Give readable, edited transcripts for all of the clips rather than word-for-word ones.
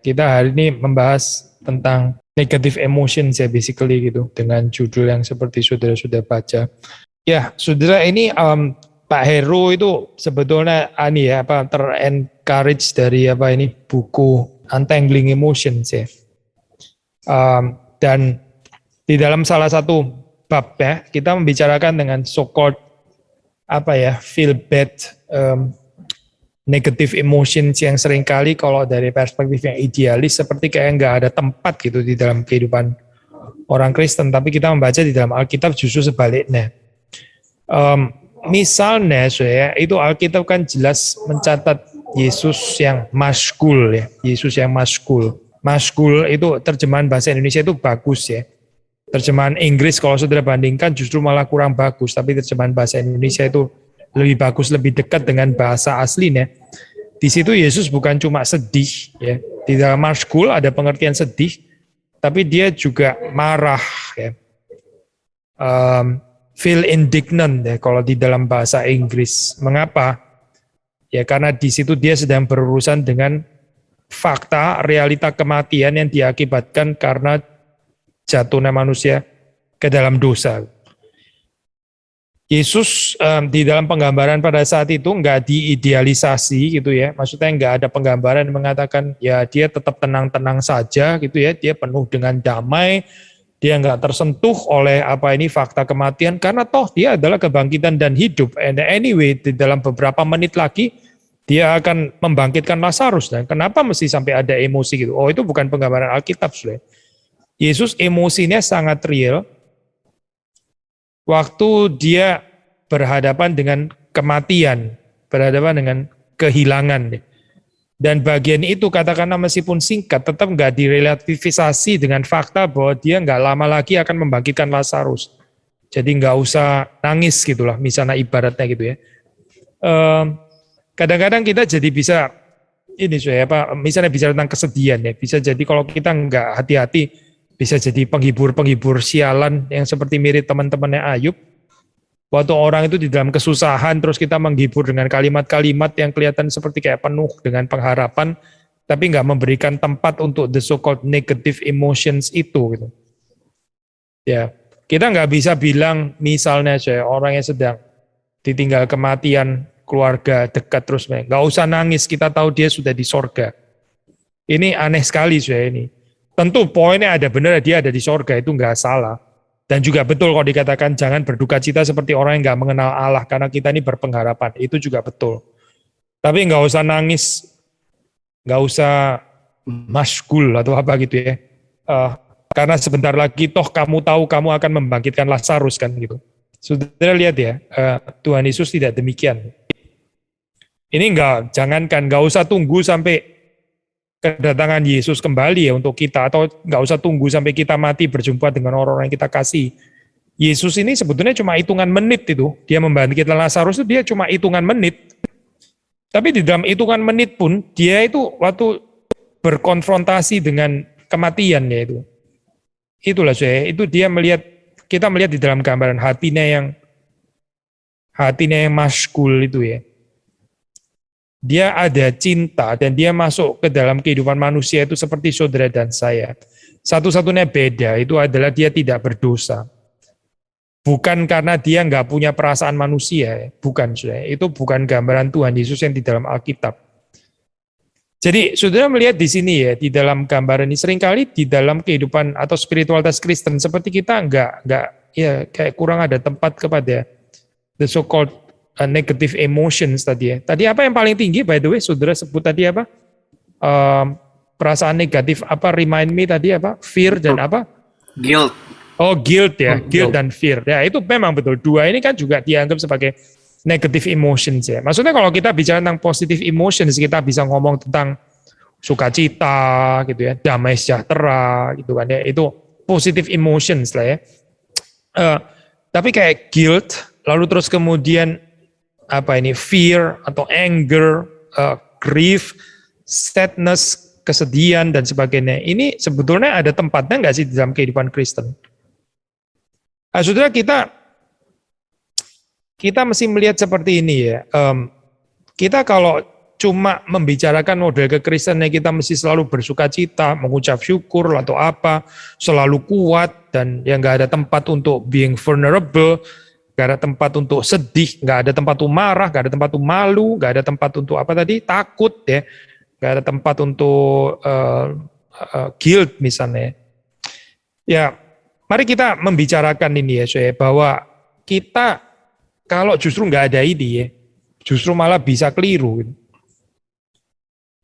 Kita hari ini membahas tentang negative emotions ya basically gitu dengan judul yang seperti saudara sudah baca. Ya, saudara ini Pak Heru itu sebetulnya ter-encourage dari buku Untangling Emotions ya. Dan di dalam salah satu bab ya, kita membicarakan dengan so-called feel bad negative emotions yang seringkali kalau dari perspektif yang idealis seperti kayak nggak ada tempat gitu di dalam kehidupan orang Kristen, tapi kita membaca di dalam Alkitab justru sebaliknya. Misalnya itu Alkitab kan jelas mencatat Yesus yang maskul ya, Yesus yang maskul. Maskul itu terjemahan bahasa Indonesia itu bagus ya. Terjemahan Inggris kalau saudara bandingkan justru malah kurang bagus, tapi terjemahan bahasa Indonesia itu lebih bagus, lebih dekat dengan bahasa aslinya. Di situ Yesus bukan cuma sedih ya. Di dalam maskul ada pengertian sedih, tapi dia juga marah ya. Feel indignant ya kalau di dalam bahasa Inggris. Mengapa? Ya karena di situ dia sedang berurusan dengan fakta, realita kematian yang diakibatkan karena jatuhnya manusia ke dalam dosa. Yesus di dalam penggambaran pada saat itu nggak diidealisasi gitu ya, maksudnya nggak ada penggambaran yang mengatakan ya dia tetap tenang-tenang saja gitu ya, dia penuh dengan damai, dia nggak tersentuh oleh fakta kematian karena toh dia adalah kebangkitan dan hidup. And anyway di dalam beberapa menit lagi dia akan membangkitkan Lazarus. Dan kenapa mesti sampai ada emosi gitu? Oh itu bukan penggambaran Alkitab sudah. Yesus emosinya sangat real. Waktu dia berhadapan dengan kematian, berhadapan dengan kehilangan. Dan bagian itu katakanlah meskipun singkat, tetap nggak direlativisasi dengan fakta bahwa dia nggak lama lagi akan membangkitkan Lazarus. Jadi nggak usah nangis gitulah, misalnya ibaratnya gitu ya. Kadang-kadang kita jadi bisa, misalnya bicara tentang kesedihan ya, bisa jadi kalau kita nggak hati-hati, bisa jadi penghibur-penghibur sialan yang seperti mirip teman-temannya Ayub. Waktu orang itu di dalam kesusahan, terus kita menghibur dengan kalimat-kalimat yang kelihatan seperti kayak penuh dengan pengharapan, tapi nggak memberikan tempat untuk the so-called negative emotions itu. Gitu. Ya, kita nggak bisa bilang misalnya orang yang sedang ditinggal kematian keluarga dekat terus, nggak usah nangis, kita tahu dia sudah di sorga. Ini aneh sekali ini. Tentu poinnya ada benar, dia ada di sorga, itu nggak salah. Dan juga betul kalau dikatakan jangan berduka cita seperti orang yang nggak mengenal Allah, karena kita ini berpengharapan, itu juga betul. Tapi nggak usah nangis, nggak usah maskul atau apa gitu ya. Karena sebentar lagi toh kamu tahu kamu akan membangkitkan Lazarus kan gitu. Saudara lihat ya, Tuhan Yesus tidak demikian. Ini nggak usah tunggu sampai kedatangan Yesus kembali ya untuk kita, atau nggak usah tunggu sampai kita mati berjumpa dengan orang-orang yang kita kasih. Yesus ini sebetulnya cuma hitungan menit itu, dia membangkitkan Lazarus itu dia cuma hitungan menit. Tapi di dalam hitungan menit pun dia itu waktu berkonfrontasi dengan kematian ya itu. Itulah itu dia kita melihat di dalam gambaran hatinya yang maskul itu ya. Dia ada cinta dan dia masuk ke dalam kehidupan manusia itu seperti saudara dan saya. Satu-satunya beda itu adalah dia tidak berdosa. Bukan karena dia nggak punya perasaan manusia, bukan saudara. Itu bukan gambaran Tuhan Yesus yang di dalam Alkitab. Jadi saudara melihat di sini ya, di dalam gambaran ini seringkali di dalam kehidupan atau spiritualitas Kristen seperti kita nggak kayak kurang ada tempat kepada the so-called negative emotions tadi ya. Tadi apa yang paling tinggi by the way saudara sebut tadi apa? Perasaan negatif apa? Remind me tadi apa? Fear dan apa? Guilt. Oh guilt ya, guilt dan fear. Ya itu memang betul. Dua ini kan juga dianggap sebagai negative emotions ya. Maksudnya kalau kita bicara tentang positive emotions kita bisa ngomong tentang sukacita gitu ya, damai sejahtera gitu kan ya. Itu positive emotions lah ya. Tapi kayak guilt lalu terus kemudian fear atau anger, grief, sadness, kesedihan dan sebagainya. Ini sebetulnya ada tempatnya nggak sih di dalam kehidupan Kristen? Saudara kita mesti melihat seperti ini ya. Kita kalau cuma membicarakan model kekristenan kita mesti selalu bersuka cita, mengucap syukur atau apa, selalu kuat dan yang nggak ada tempat untuk being vulnerable, nggak ada tempat untuk sedih, nggak ada tempat untuk marah, nggak ada tempat untuk malu, nggak ada tempat untuk apa tadi takut ya, nggak ada tempat untuk guilt misalnya. Ya, mari kita membicarakan ini ya, saya bahwa kita kalau justru nggak ada ini ya, justru malah bisa keliru.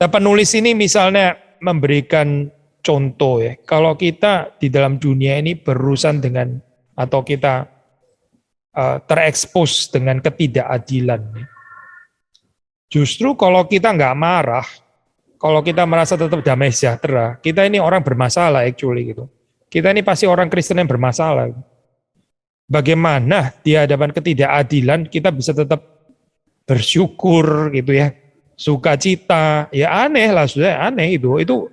Nah, penulis ini misalnya memberikan contoh ya, kalau kita di dalam dunia ini berurusan dengan atau kita terekspos dengan ketidakadilan. Justru kalau kita nggak marah, kalau kita merasa tetap damai sejahtera, kita ini orang bermasalah actually gitu. Kita ini pasti orang Kristen yang bermasalah. Bagaimana di hadapan ketidakadilan kita bisa tetap bersyukur gitu ya, sukacita, ya aneh lah, sudah aneh itu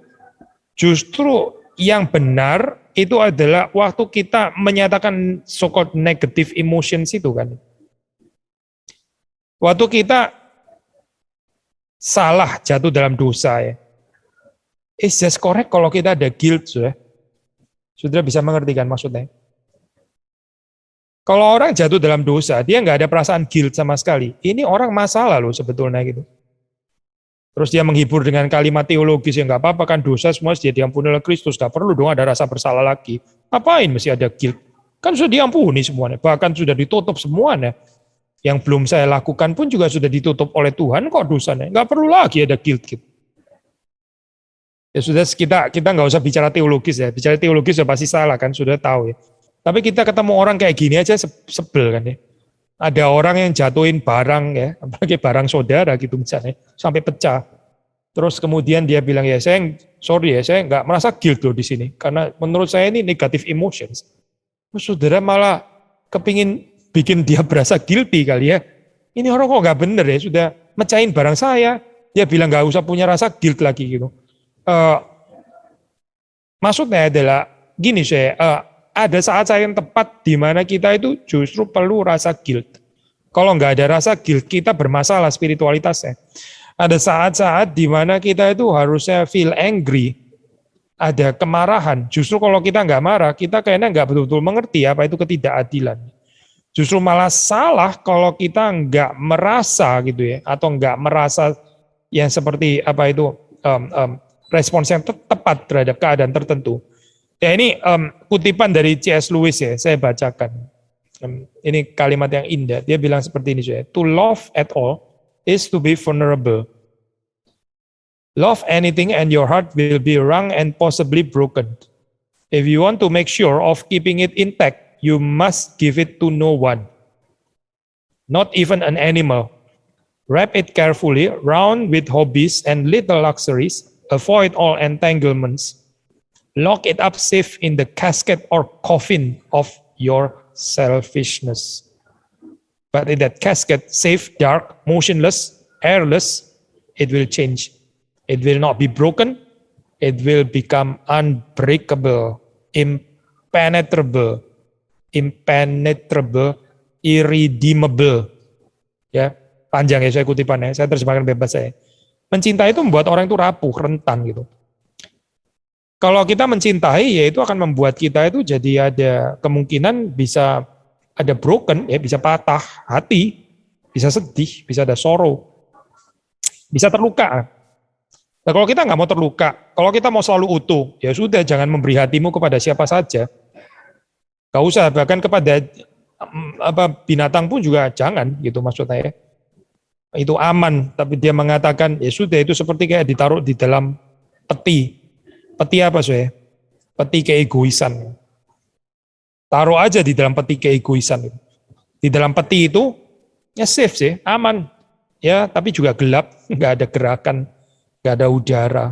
justru yang benar itu adalah waktu kita menyatakan so-called negative emotions itu kan. Waktu kita salah jatuh dalam dosa ya. It's just correct kalau kita ada guilt sudah. Sudah bisa mengerti kan maksudnya. Kalau orang jatuh dalam dosa, dia nggak ada perasaan guilt sama sekali. Ini orang masalah loh sebetulnya gitu. Terus dia menghibur dengan kalimat teologis yang nggak apa-apa kan dosa semua dia diampuni oleh Kristus, nggak perlu dong ada rasa bersalah lagi. Apain mesti ada guilt? Kan sudah diampuni semuanya, bahkan sudah ditutup semuanya. Yang belum saya lakukan pun juga sudah ditutup oleh Tuhan kok dosanya. Nggak perlu lagi ada guilt gitu. Ya sudah kita nggak usah bicara teologis ya, bicara teologis sudah pasti salah kan, sudah tahu ya. Tapi kita ketemu orang kayak gini aja sebel kan ya. Ada orang yang jatuhin barang ya, apalagi barang saudara gitu misalnya, sampai pecah. Terus kemudian dia bilang ya saya nggak merasa guilt loh di sini, karena menurut saya ini negative emotions. Terus saudara malah kepingin bikin dia berasa guilty kali ya. Ini orang kok nggak bener ya, sudah mecahin barang saya, dia bilang nggak usah punya rasa guilt lagi gitu. Maksudnya adalah gini ada saat-saat yang tepat di mana kita itu justru perlu rasa guilt. Kalau nggak ada rasa guilt, kita bermasalah spiritualitasnya. Ada saat-saat di mana kita itu harusnya feel angry, ada kemarahan. Justru kalau kita nggak marah, kita kayaknya nggak betul-betul mengerti apa itu ketidakadilan. Justru malah salah kalau kita nggak merasa gitu ya, atau nggak merasa yang seperti apa itu respons yang tepat terhadap keadaan tertentu. Ya ini kutipan dari C.S. Lewis ya, saya bacakan. Ini kalimat yang indah, dia bilang seperti ini saya. To love at all is to be vulnerable. Love anything and your heart will be wrung and possibly broken. If you want to make sure of keeping it intact, you must give it to no one. Not even an animal. Wrap it carefully round with hobbies and little luxuries. Avoid all entanglements. Lock it up safe in the casket or coffin of your selfishness. But in that casket, safe, dark, motionless, airless, it will change. It will not be broken. It will become unbreakable, impenetrable, irredeemable. Ya, panjang ya saya kutipannya. Saya terjemahkan bebas saya. Mencintai itu membuat orang itu rapuh, rentan gitu. Kalau kita mencintai, ya itu akan membuat kita itu jadi ada kemungkinan bisa ada broken, ya bisa patah hati, bisa sedih, bisa ada sorrow, bisa terluka. Nah kalau kita nggak mau terluka, kalau kita mau selalu utuh, ya sudah jangan memberi hatimu kepada siapa saja. Gak usah, bahkan kepada binatang pun juga jangan gitu maksudnya ya. Itu aman, tapi dia mengatakan ya sudah itu seperti kayak ditaruh di dalam peti. Peti apa saya? Peti keegoisan. Taruh aja di dalam peti keegoisan. Di dalam peti itu ya safe sih, aman. Ya, tapi juga gelap, nggak ada gerakan, nggak ada udara.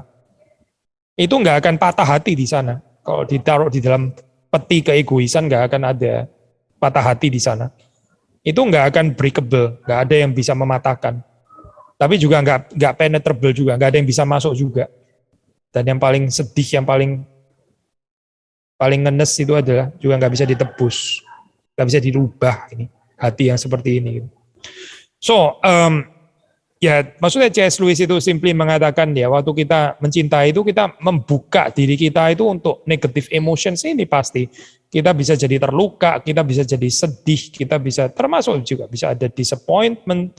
Itu nggak akan patah hati di sana. Kalau ditaruh di dalam peti keegoisan nggak akan ada patah hati di sana. Itu nggak akan breakable, nggak ada yang bisa mematahkan. Tapi juga nggak penetrable juga, nggak ada yang bisa masuk juga. Dan yang paling sedih, yang paling ngenes itu adalah juga nggak bisa ditebus, nggak bisa dirubah ini hati yang seperti ini. So Ya, maksudnya C.S. Lewis itu simply mengatakan ya, waktu kita mencintai itu kita membuka diri kita itu untuk negative emotions ini pasti. Kita bisa jadi terluka, kita bisa jadi sedih, kita bisa termasuk juga bisa ada disappointment,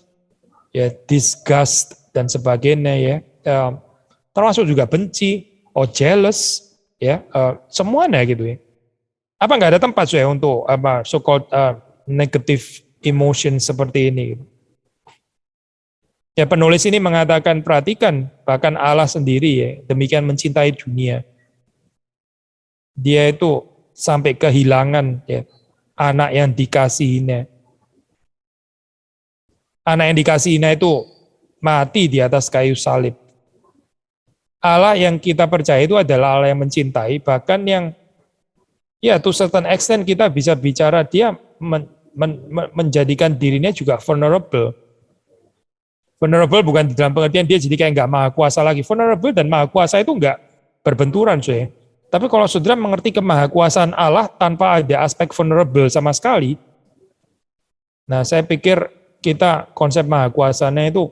ya disgust dan sebagainya ya. Termasuk juga benci, jealous, ya semuanya gitu ya. Apa nggak ada tempat saya untuk apa so-called negative emotion seperti ini? Gitu. Ya penulis ini mengatakan perhatikan bahkan Allah sendiri ya demikian mencintai dunia. Dia itu sampai kehilangan ya anak yang dikasihinya. Anak yang dikasihinya itu mati di atas kayu salib. Allah yang kita percaya itu adalah Allah yang mencintai, bahkan yang ya to certain extent kita bisa bicara dia menjadikan dirinya juga vulnerable. Vulnerable bukan di dalam pengertian dia jadi kayak nggak maha kuasa lagi. Vulnerable dan maha kuasa itu nggak berbenturan, cuy. Tapi kalau saudara mengerti kemahakuasaan Allah tanpa ada aspek vulnerable sama sekali, nah saya pikir kita konsep maha kuasanya itu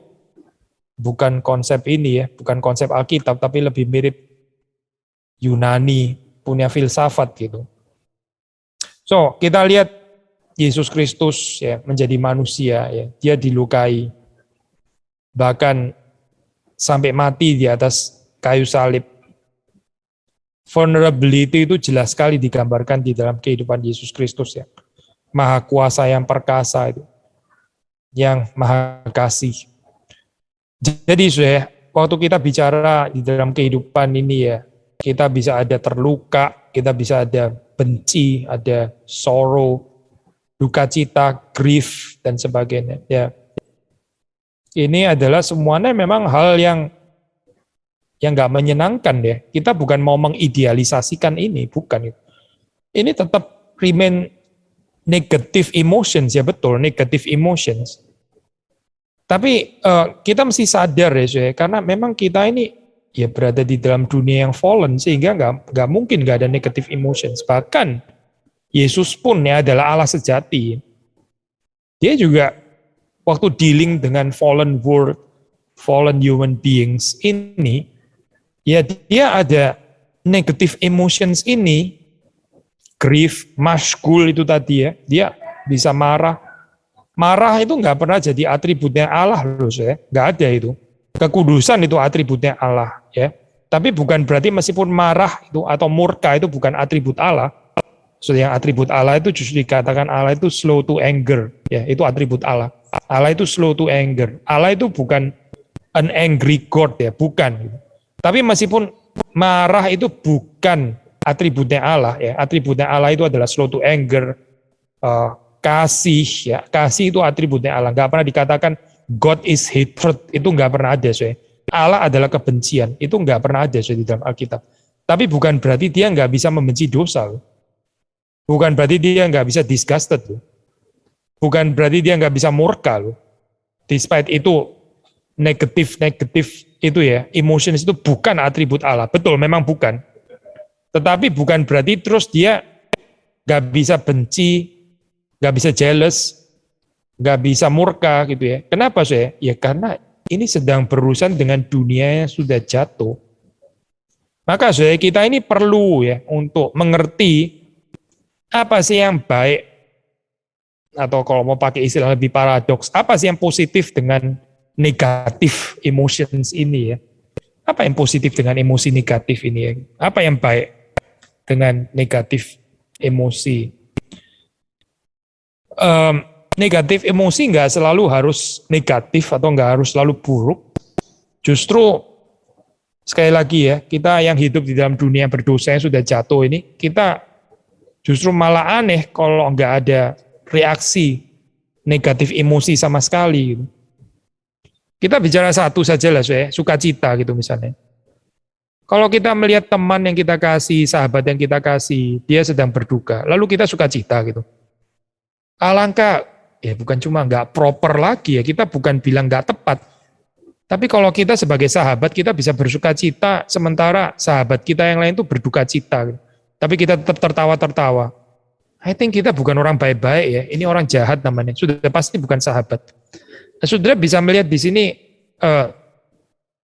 bukan konsep ini ya, bukan konsep Alkitab, tapi lebih mirip Yunani, punya filsafat gitu. So, kita lihat Yesus Kristus ya menjadi manusia ya, dia dilukai. Bahkan sampai mati di atas kayu salib. Vulnerability itu jelas sekali digambarkan di dalam kehidupan Yesus Kristus ya. Maha kuasa yang perkasa itu. Yang maha kasih. Jadi saya, waktu kita bicara di dalam kehidupan ini ya, kita bisa ada terluka, kita bisa ada benci, ada sorrow, duka cita, grief, dan sebagainya. Ya, ini adalah semuanya memang hal yang nggak menyenangkan ya. Kita bukan mau mengidealisasikan ini, bukan. Ini tetap remain negative emotions ya, betul, negative emotions. Tapi kita mesti sadar ya, karena memang kita ini ya berada di dalam dunia yang fallen sehingga nggak mungkin nggak ada negative emotions. Bahkan Yesus pun ya adalah Allah sejati. Dia juga waktu dealing dengan fallen world, fallen human beings ini, ya dia ada negative emotions ini, grief, mashgul itu tadi ya, dia bisa marah. Marah itu nggak pernah jadi atributnya Allah loh, saya nggak ada itu. Kekudusan itu atributnya Allah ya. Tapi bukan berarti meskipun marah itu atau murka itu bukan atribut Allah. So, yang atribut Allah itu justru dikatakan Allah itu slow to anger, ya itu atribut Allah. Allah itu slow to anger. Allah itu bukan an angry God ya, bukan. Tapi meskipun marah itu bukan atributnya Allah ya, atributnya Allah itu adalah slow to anger, kasih ya, kasih itu atributnya Allah. Nggak pernah dikatakan God is hatred, itu nggak pernah ada, soalnya. Allah adalah kebencian, itu nggak pernah ada di dalam Alkitab. Tapi bukan berarti dia nggak bisa membenci dosa, loh. Bukan berarti dia nggak bisa disgusted, loh. Bukan berarti dia nggak bisa murka, loh. Despite itu negatif itu ya, emotions itu bukan atribut Allah, betul memang bukan. Tetapi bukan berarti terus dia nggak bisa benci, nggak bisa jealous, nggak bisa murka gitu ya. Kenapa saya? Ya karena ini sedang berurusan dengan dunia yang sudah jatuh. Maka saya kita ini perlu ya untuk mengerti apa sih yang baik, atau kalau mau pakai istilah lebih paradoks, apa sih yang positif dengan negatif emotions ini ya. Apa yang positif dengan emosi negatif ini ya? Apa yang baik dengan negatif emosi? Negatif emosi nggak selalu harus negatif atau nggak harus selalu buruk. Justru sekali lagi ya, kita yang hidup di dalam dunia berdosa yang sudah jatuh ini, kita justru malah aneh kalau nggak ada reaksi negatif emosi sama sekali. Kita bicara satu saja lah, sukacita gitu misalnya. Kalau kita melihat teman yang kita kasih, sahabat yang kita kasih, dia sedang berduka, lalu kita sukacita gitu. Alangkah, ya bukan cuma nggak proper lagi ya, kita bukan bilang nggak tepat. Tapi kalau kita sebagai sahabat, kita bisa bersuka cita, sementara sahabat kita yang lain itu berduka cita. Tapi kita tetap tertawa-tertawa. I think kita bukan orang baik-baik ya, ini orang jahat namanya, sudah pasti bukan sahabat. Saudara bisa melihat di sini eh,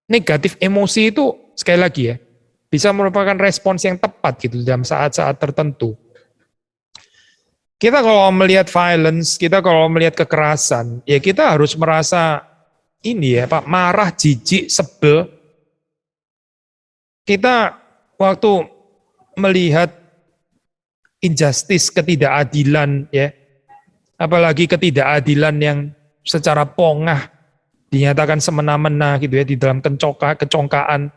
negatif emosi itu sekali lagi ya, bisa merupakan respons yang tepat gitu dalam saat-saat tertentu. Kita kalau melihat violence, kita kalau melihat kekerasan, ya kita harus merasa ini ya Pak, marah, jijik, sebel. Kita waktu melihat injustice, ketidakadilan ya, apalagi ketidakadilan yang secara pongah dinyatakan semena-mena gitu ya di dalam kecongkaan.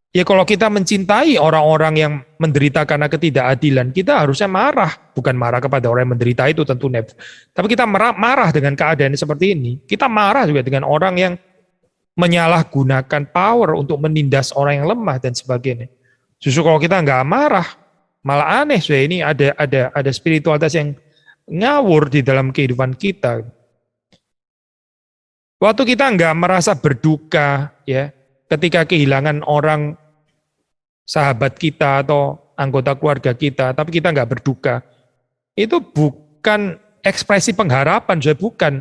Ya kalau kita mencintai orang-orang yang menderita karena ketidakadilan, kita harusnya marah. Bukan marah kepada orang yang menderita itu tentunya. Tapi kita marah dengan keadaan seperti ini. Kita marah juga dengan orang yang menyalahgunakan power untuk menindas orang yang lemah dan sebagainya. Justru kalau kita nggak marah, malah aneh. So ini ada spiritualitas yang ngawur di dalam kehidupan kita. Waktu kita nggak merasa berduka, ya, ketika kehilangan orang sahabat kita atau anggota keluarga kita, tapi kita nggak berduka, itu bukan ekspresi pengharapan, bukan.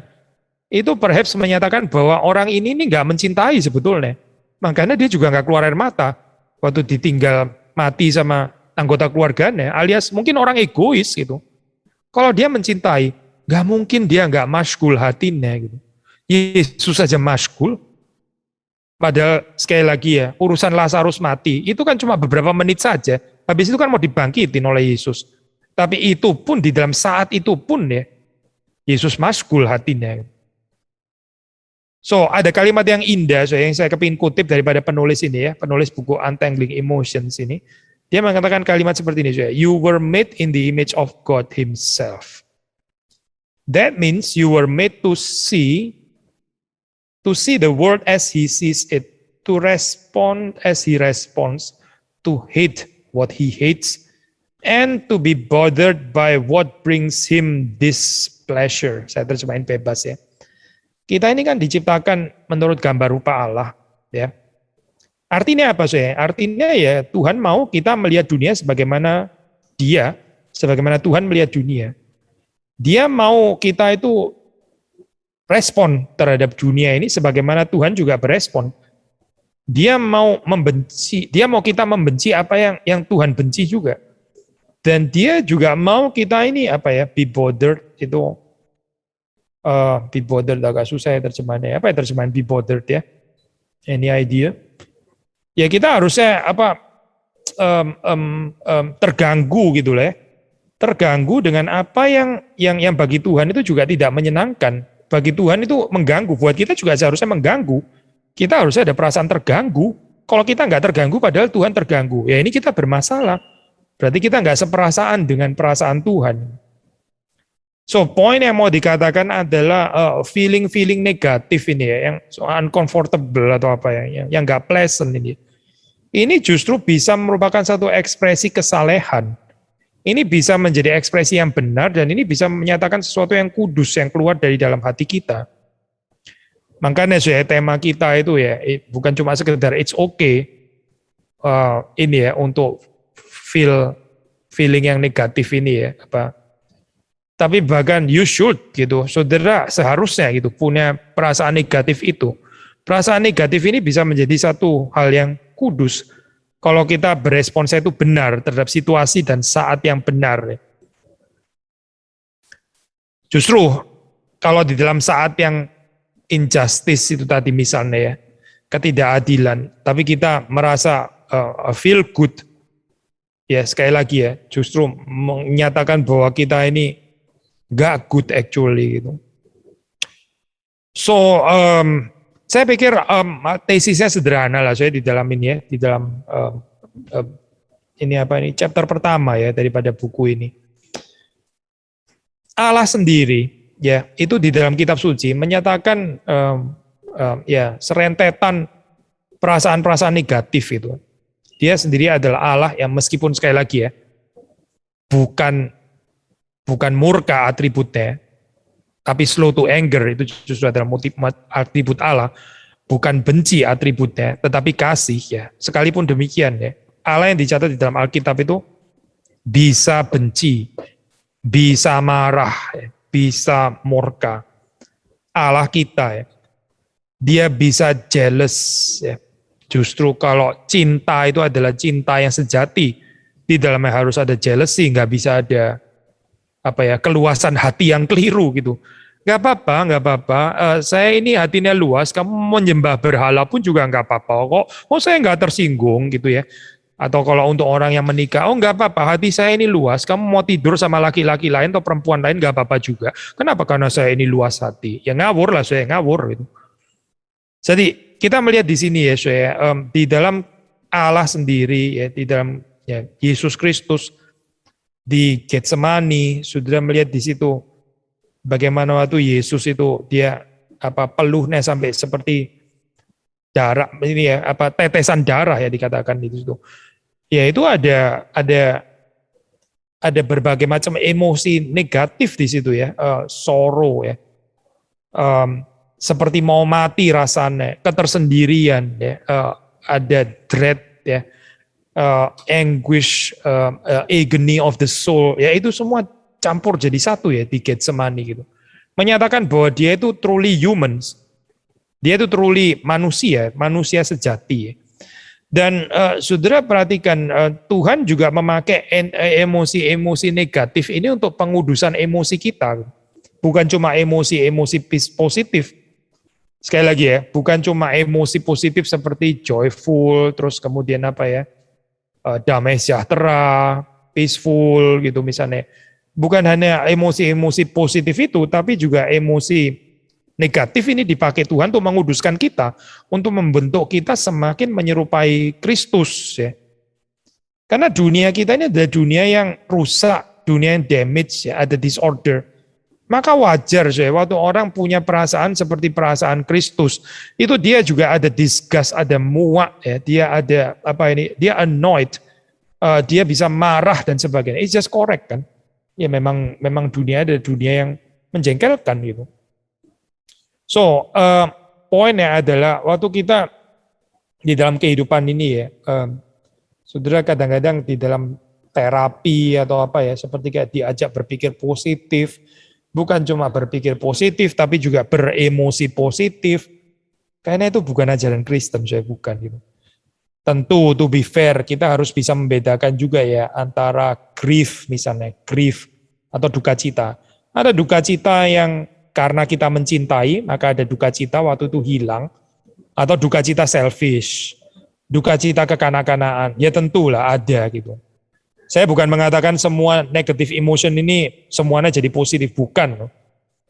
Itu perhaps menyatakan bahwa orang ini nggak mencintai sebetulnya. Makanya dia juga nggak keluar air mata waktu ditinggal mati sama anggota keluarganya, alias mungkin orang egois gitu. Kalau dia mencintai, nggak mungkin dia nggak masyghul hatinya gitu. Yesus saja masyghul. Padahal sekali lagi ya, urusan Lazarus mati, itu kan cuma beberapa menit saja. Habis itu kan mau dibangkitin oleh Yesus. Tapi itu pun, di dalam saat itu pun ya, Yesus masyghul hatinya. So, ada kalimat yang indah, yang saya kepingin kutip daripada penulis ini ya, penulis buku Untangling Emotions ini. Dia mengatakan kalimat seperti ini, you were made in the image of God Himself. That means you were made to see the world as He sees it, to respond as He responds, to hate what He hates, and to be bothered by what brings Him displeasure. Saya terjemahin bebas ya. Kita ini kan diciptakan menurut gambar rupa Allah, ya. Artinya apa sih? Artinya ya Tuhan mau kita melihat dunia sebagaimana Dia, sebagaimana Tuhan melihat dunia. Dia mau kita itu respon terhadap dunia ini sebagaimana Tuhan juga berespon. Dia mau membenci, dia mau kita membenci apa yang Tuhan benci juga. Dan dia juga mau kita ini be bothered itu be bothered agak susah ya terjemahannya. Apa ya terjemahan be bothered ya? Any idea? Ya kita harusnya terganggu gitu lah ya. Terganggu dengan apa yang bagi Tuhan itu juga tidak menyenangkan. Bagi Tuhan itu mengganggu, buat kita juga seharusnya mengganggu. Kita harusnya ada perasaan terganggu. Kalau kita nggak terganggu, padahal Tuhan terganggu. Ya ini kita bermasalah. Berarti kita nggak seperasaan dengan perasaan Tuhan. So, poin yang mau dikatakan adalah feeling negatif ini ya, yang uncomfortable atau apa ya, yang nggak pleasant ini. Ini justru bisa merupakan satu ekspresi kesalehan. Ini bisa menjadi ekspresi yang benar dan ini bisa menyatakan sesuatu yang kudus yang keluar dari dalam hati kita. Makanya tema kita itu ya bukan cuma sekedar it's okay ini ya untuk feeling yang negatif ini ya tapi bahkan you should gitu. Saudara seharusnya gitu punya perasaan negatif itu. Perasaan negatif ini bisa menjadi satu hal yang kudus. Kalau kita beresponsnya itu benar terhadap situasi dan saat yang benar. Justru kalau di dalam saat yang injustice itu tadi misalnya ya, ketidakadilan, tapi kita merasa feel good, ya sekali lagi ya, justru menyatakan bahwa kita ini gak good actually gitu. So, saya pikir tesisnya sederhana lah saya di dalam ini ya, di dalam ini chapter pertama ya daripada buku ini. Allah sendiri ya itu di dalam kitab suci menyatakan ya serentetan perasaan-perasaan negatif itu. Dia sendiri adalah Allah yang meskipun sekali lagi ya bukan murka atributnya, tapi slow to anger itu justru adalah atribut Allah, bukan benci atributnya, tetapi kasih ya. Sekalipun demikian ya, Allah yang dicatat di dalam Alkitab itu bisa benci, bisa marah, ya, bisa murka. Allah kita ya. dia bisa jealous ya. Justru kalau cinta itu adalah cinta yang sejati, di dalamnya harus ada jealousy, nggak bisa ada keluasan hati yang keliru gitu. Nggak apa-apa, nggak apa-apa. Saya ini hatinya luas, kamu menyembah berhala pun juga nggak apa-apa. Kok saya nggak tersinggung gitu ya. Atau kalau untuk orang yang menikah, nggak apa-apa, hati saya ini luas, kamu mau tidur sama laki-laki lain atau perempuan lain nggak apa-apa juga. Kenapa? Karena saya ini luas hati. Ya ngawur lah, saya ngawur gitu. Jadi kita melihat di sini ya, saya di dalam Allah sendiri ya, di dalam ya, Yesus Kristus di Getsemani, sudah melihat di situ bagaimana waktu Yesus itu dia peluhnya sampai seperti darah ini ya, tetesan darah ya dikatakan di situ. Ya itu ada berbagai macam emosi negatif di situ ya, sorrow ya, seperti mau mati rasanya, ketersendirian ya, ada dread ya, anguish, agony of the soul ya, itu semua campur jadi satu ya di Getsemani gitu. Menyatakan bahwa dia itu truly humans, dia itu truly manusia sejati ya. Dan saudara perhatikan, Tuhan juga memakai emosi-emosi negatif ini untuk pengudusan emosi kita. Bukan cuma emosi-emosi positif. Sekali lagi ya, bukan cuma emosi positif seperti joyful, terus kemudian damai sejahtera, peaceful gitu misalnya. Bukan hanya emosi-emosi positif itu, tapi juga emosi negatif ini dipakai Tuhan untuk menguduskan kita, untuk membentuk kita semakin menyerupai Kristus ya. Karena dunia kita ini adalah dunia yang rusak, dunia yang damage ya, ada disorder. Maka wajar ya, waktu orang punya perasaan seperti perasaan Kristus, itu dia juga ada disgust, ada muak ya, dia ada dia annoyed, dia bisa marah dan sebagainya. It's just correct kan? Ya memang dunia ada dunia yang menjengkelkan gitu. So, poinnya adalah waktu kita di dalam kehidupan ini ya, saudara kadang-kadang di dalam terapi atau seperti kayak diajak berpikir positif, bukan cuma berpikir positif, tapi juga beremosi positif. Karena itu bukan ajaran Kristen, saya bukan gitu. Tentu, to be fair, kita harus bisa membedakan juga ya antara grief misalnya, grief atau duka cita. Ada duka cita yang karena kita mencintai, maka ada duka cita waktu itu hilang, atau duka cita selfish, duka cita kekanak-kanakan, ya tentulah ada gitu. Saya bukan mengatakan semua negative emotion ini semuanya jadi positif, bukan.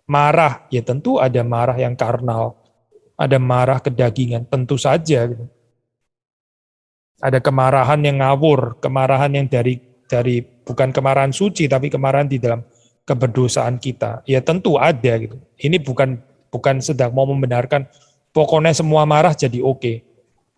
Marah, ya tentu ada marah yang karnal, ada marah kedagingan, tentu saja gitu. Ada kemarahan yang ngawur, kemarahan yang dari bukan kemarahan suci, tapi kemarahan di dalam keberdosaan kita. Ya tentu ada gitu. Ini bukan sedang mau membenarkan pokoknya semua marah jadi oke.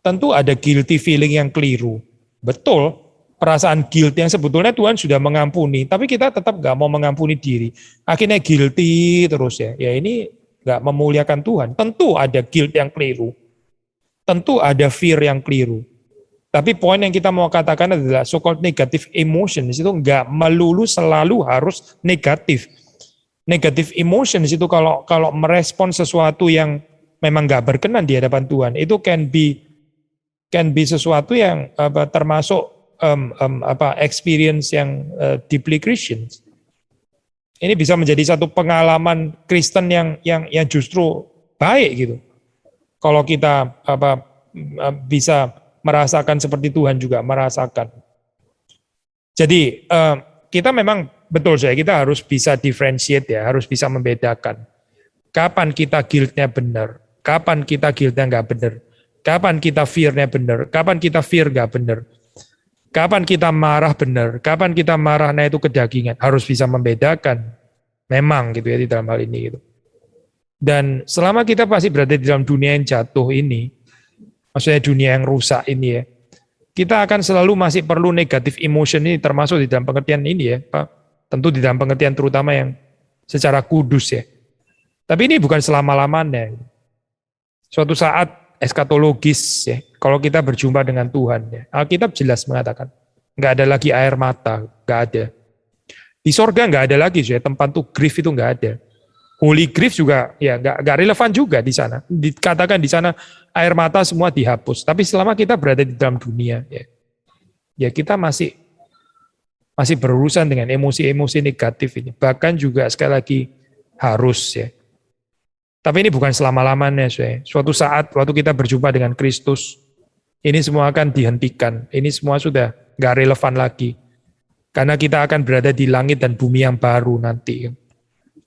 Tentu ada guilty feeling yang keliru. Betul, perasaan guilt yang sebetulnya Tuhan sudah mengampuni, tapi kita tetap nggak mau mengampuni diri. Akhirnya guilty terus ya. Ya ini nggak memuliakan Tuhan. Tentu ada guilt yang keliru. Tentu ada fear yang keliru. Tapi poin yang kita mau katakan adalah so-called negative emotions itu nggak melulu selalu harus negatif. Negative emotions itu kalau merespon sesuatu yang memang nggak berkenan di hadapan Tuhan, itu can be sesuatu yang termasuk experience yang deeply Christian. Ini bisa menjadi satu pengalaman Kristen yang justru baik gitu. Kalau kita bisa merasakan seperti Tuhan juga merasakan. Jadi kita memang betul kita harus bisa differentiate ya, harus bisa membedakan. Kapan kita guilt-nya benar, kapan kita guilt-nya nggak benar, kapan kita fear-nya benar, kapan kita fear nggak benar, kapan kita marah benar, kapan kita marahnya itu kedagingan, harus bisa membedakan. Memang gitu ya di dalam hal ini gitu. Dan selama kita pasti berada di dalam dunia yang jatuh ini, maksudnya dunia yang rusak ini ya, kita akan selalu masih perlu negatif emotion ini, termasuk di dalam pengertian ini ya, Pak. Tentu di dalam pengertian terutama yang secara kudus ya. Tapi ini bukan selama-lamanya. Suatu saat eskatologis ya, kalau kita berjumpa dengan Tuhan ya, Alkitab jelas mengatakan, nggak ada lagi air mata, nggak ada. Di sorga nggak ada lagi ya, tempat tuh grief itu nggak ada. Holy grief juga ya nggak relevan juga di sana. Dikatakan di sana air mata semua dihapus. Tapi selama kita berada di dalam dunia, ya kita masih berurusan dengan emosi-emosi negatif ini. Bahkan juga sekali lagi harus ya. Tapi ini bukan selama-lamanya, suatu saat waktu kita berjumpa dengan Kristus, ini semua akan dihentikan. Ini semua sudah nggak relevan lagi. Karena kita akan berada di langit dan bumi yang baru nanti.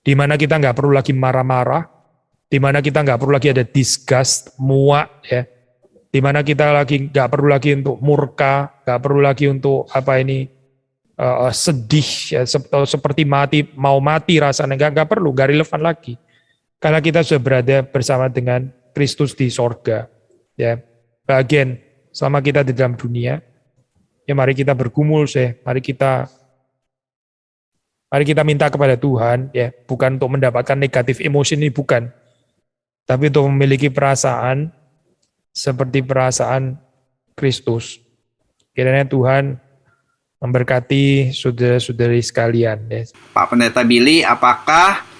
Di mana kita nggak perlu lagi marah-marah, di mana kita nggak perlu lagi ada disgust, muak, ya. Di mana kita lagi nggak perlu lagi untuk murka, nggak perlu lagi untuk sedih, ya, seperti mau mati rasanya, nggak perlu, nggak relevan lagi. Karena kita sudah berada bersama dengan Kristus di sorga. Ya, bagian selama kita di dalam dunia, ya mari kita bergumul, mari kita minta kepada Tuhan, ya bukan untuk mendapatkan negatif emosi ini, bukan, tapi untuk memiliki perasaan seperti perasaan Kristus. Kiranya Tuhan memberkati saudara-saudari sekalian. Ya. Pak Pendeta Billy, apakah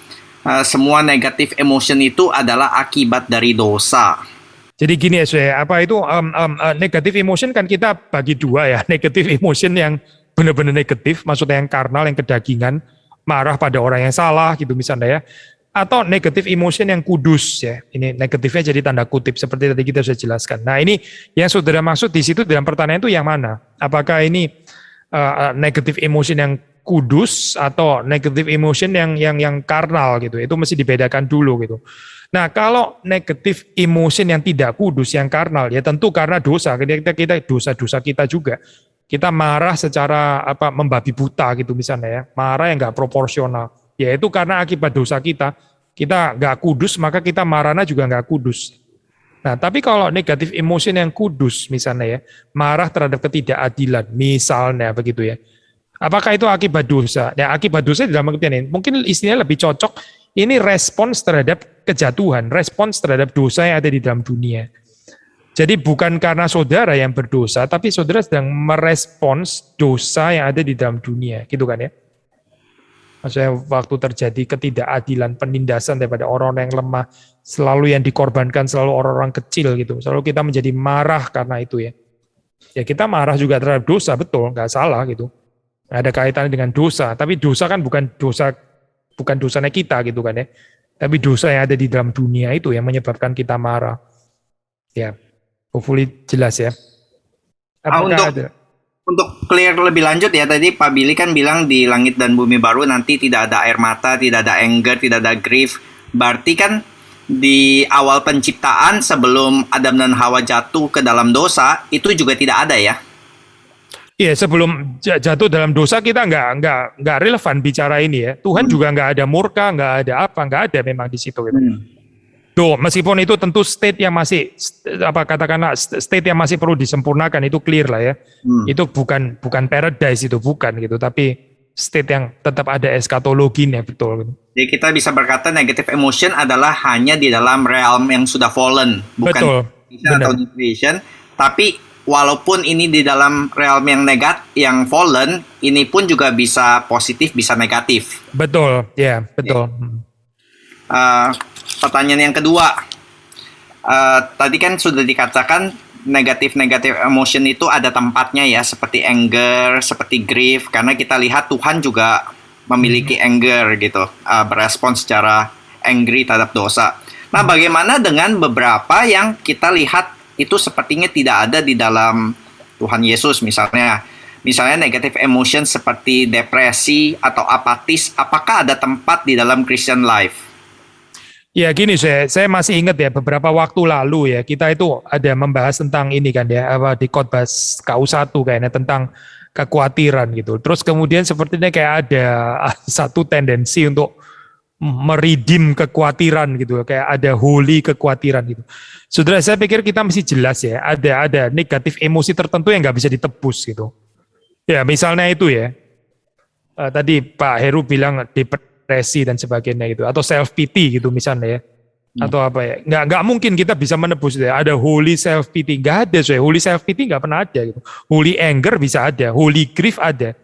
semua negatif emotion itu adalah akibat dari dosa? Jadi gini ya, apa itu negatif emotion kan kita bagi dua ya, negatif emotion yang benar-benar negatif, maksudnya yang karnal, yang kedagingan, marah pada orang yang salah gitu misalnya ya, atau negatif emotion yang kudus ya, ini negatifnya jadi tanda kutip seperti tadi kita sudah jelaskan. Nah ini yang saudara maksud di situ dalam pertanyaan itu yang mana? Apakah ini negatif emotion yang kudus atau negatif emotion yang karnal gitu? Itu mesti dibedakan dulu gitu. Nah, kalau negatif emotion yang tidak kudus, yang karnal, ya tentu karena dosa. Kita dosa-dosa kita juga. Kita marah secara membabi buta gitu misalnya ya. Marah yang nggak proporsional. Ya itu karena akibat dosa kita. Kita nggak kudus, maka kita marahnya juga nggak kudus. Nah, tapi kalau negatif emotion yang kudus misalnya ya, marah terhadap ketidakadilan, misalnya begitu ya. Apakah itu akibat dosa? Ya, akibat dosa dalam artian ini, mungkin istilahnya lebih cocok, ini respons terhadap kejatuhan, respons terhadap dosa yang ada di dalam dunia. Jadi bukan karena saudara yang berdosa, tapi saudara sedang merespons dosa yang ada di dalam dunia, gitu kan ya. Maksudnya waktu terjadi ketidakadilan, penindasan daripada orang-orang yang lemah, selalu yang dikorbankan selalu orang-orang kecil gitu. Selalu kita menjadi marah karena itu ya. Ya kita marah juga terhadap dosa, betul, nggak salah gitu. Ada kaitannya dengan dosa, tapi dosa kan bukan dosanya kita gitu kan ya. Tapi dosa yang ada di dalam dunia itu yang menyebabkan kita marah. Ya, hopefully jelas ya. Untuk clear lebih lanjut ya, tadi Pak Billy kan bilang di langit dan bumi baru nanti tidak ada air mata, tidak ada anger, tidak ada grief. Berarti kan di awal penciptaan sebelum Adam dan Hawa jatuh ke dalam dosa itu juga tidak ada ya? Iya, sebelum jatuh dalam dosa kita nggak relevan bicara ini ya. Tuhan juga nggak ada murka, nggak ada memang di situ gitu. Meskipun itu tentu state yang masih state yang masih perlu disempurnakan, itu clear lah ya. Itu bukan paradise, itu bukan gitu, tapi state yang tetap ada eskatologinya, betul gitu. Jadi kita bisa berkata negative emotion adalah hanya di dalam realm yang sudah fallen, bukan atau depression, tapi walaupun ini di dalam realm yang yang fallen, ini pun juga bisa positif, bisa negatif. Betul, ya, betul. Pertanyaan yang kedua, tadi kan sudah dikatakan negatif emotion itu ada tempatnya ya, seperti anger, seperti grief, karena kita lihat Tuhan juga memiliki anger gitu, berespons secara angry terhadap dosa. Nah, bagaimana dengan beberapa yang kita lihat itu sepertinya tidak ada di dalam Tuhan Yesus, misalnya negative emotion seperti depresi atau apatis, apakah ada tempat di dalam Christian life? Ya gini, saya masih ingat ya beberapa waktu lalu ya, kita itu ada membahas tentang ini kan ya, di khotbah KU1 kayaknya, tentang kekhawatiran gitu. Terus kemudian sepertinya kayak ada satu tendensi untuk meridim kekhawatiran gitu, kayak ada holy kekhawatiran gitu. Saudara, saya pikir kita mesti jelas ya, ada negatif emosi tertentu yang nggak bisa ditebus gitu. Ya misalnya itu ya, tadi Pak Heru bilang depresi dan sebagainya gitu, atau self pity gitu misalnya ya, atau apa ya, nggak mungkin kita bisa menebus itu ya. Ada holy self pity, nggak ada, holy self pity nggak pernah ada gitu. Holy anger bisa ada, holy grief ada,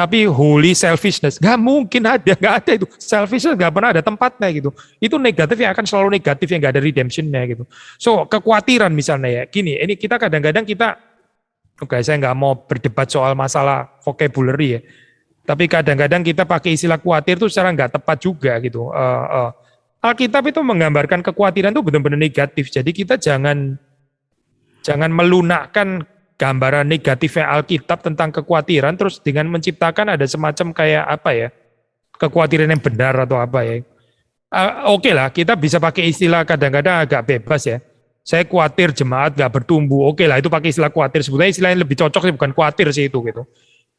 Tapi holy selfishness, nggak mungkin ada, nggak ada itu. Selfishness nggak pernah ada tempatnya gitu. Itu negatif yang akan selalu negatif, yang nggak ada redemptionnya gitu. So kekhawatiran misalnya ya, gini, ini kita kadang-kadang oke, saya nggak mau berdebat soal masalah vocabulary ya. Tapi kadang-kadang kita pakai istilah khawatir itu secara nggak tepat juga gitu. Alkitab itu menggambarkan kekhawatiran itu benar-benar negatif. Jadi kita jangan melunakkan gambaran negatifnya Alkitab tentang kekhawatiran terus dengan menciptakan ada semacam kayak apa ya, kekhawatiran yang benar atau apa ya. Oke lah, kita bisa pakai istilah kadang-kadang agak bebas ya. Saya khawatir jemaat gak bertumbuh. Oke lah, itu pakai istilah khawatir. Sebetulnya istilah yang lebih cocok sih bukan khawatir sih itu gitu.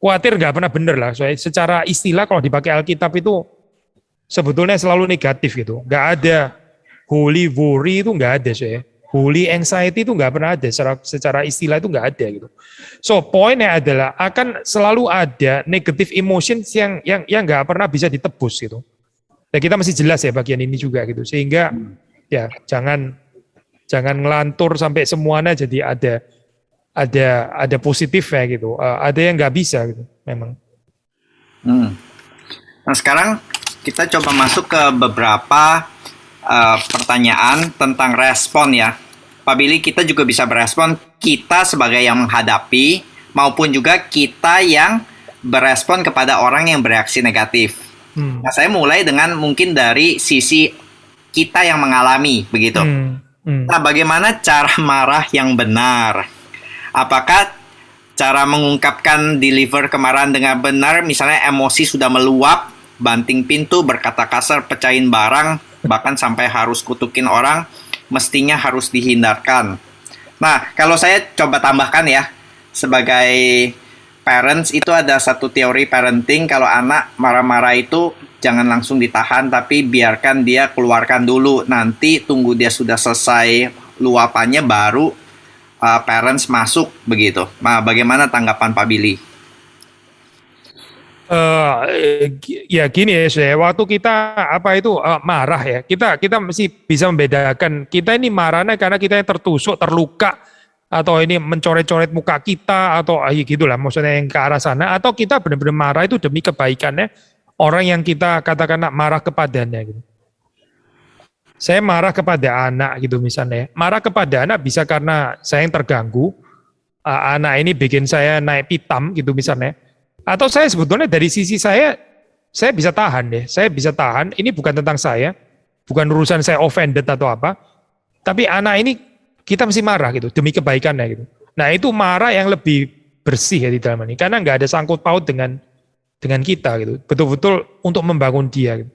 Khawatir gak pernah benar lah. Soalnya secara istilah kalau dipakai Alkitab itu sebetulnya selalu negatif gitu. Gak ada holy worry itu gak ada soalnya. Holy anxiety itu nggak pernah ada, secara istilah itu nggak ada gitu. So poinnya adalah akan selalu ada negative emotions yang nggak pernah bisa ditebus gitu. Dan kita mesti jelas ya bagian ini juga gitu, sehingga ya jangan ngelantur sampai semuanya jadi ada positifnya gitu. Ada yang nggak bisa gitu, memang. Nah sekarang kita coba masuk ke beberapa pertanyaan tentang respon ya. Pak Billy, kita juga bisa berespon, kita sebagai yang menghadapi maupun juga kita yang berespon kepada orang yang bereaksi negatif. Nah, saya mulai dengan mungkin dari sisi kita yang mengalami begitu. Nah, bagaimana cara marah yang benar? Apakah cara mengungkapkan deliver kemarahan dengan benar, misalnya emosi sudah meluap, banting pintu, berkata kasar, pecahin barang, bahkan sampai harus kutukin orang, mestinya harus dihindarkan. Nah, kalau saya coba tambahkan ya, sebagai parents itu ada satu teori parenting, kalau anak marah-marah itu jangan langsung ditahan, tapi biarkan dia keluarkan dulu. Nanti tunggu dia sudah selesai luapannya, baru parents masuk begitu. Nah, bagaimana tanggapan Pak Billy? Ya gini ya, saya waktu kita marah ya, kita mesti bisa membedakan kita ini marahnya karena kita yang tertusuk, terluka, atau ini mencoret-coret muka kita, atau gitulah maksudnya yang ke arah sana, atau kita benar-benar marah itu demi kebaikannya orang yang kita katakan marah kepadanya gitu. Saya marah kepada anak gitu misalnya, marah kepada anak bisa karena saya yang terganggu, anak ini bikin saya naik pitam gitu misalnya. Atau saya sebetulnya dari sisi saya bisa tahan deh, saya bisa tahan, ini bukan tentang saya, bukan urusan saya offended atau apa, tapi anak ini kita mesti marah gitu, demi kebaikannya gitu. Nah itu marah yang lebih bersih ya di dalam ini, karena nggak ada sangkut paut dengan kita gitu, betul-betul untuk membangun dia gitu.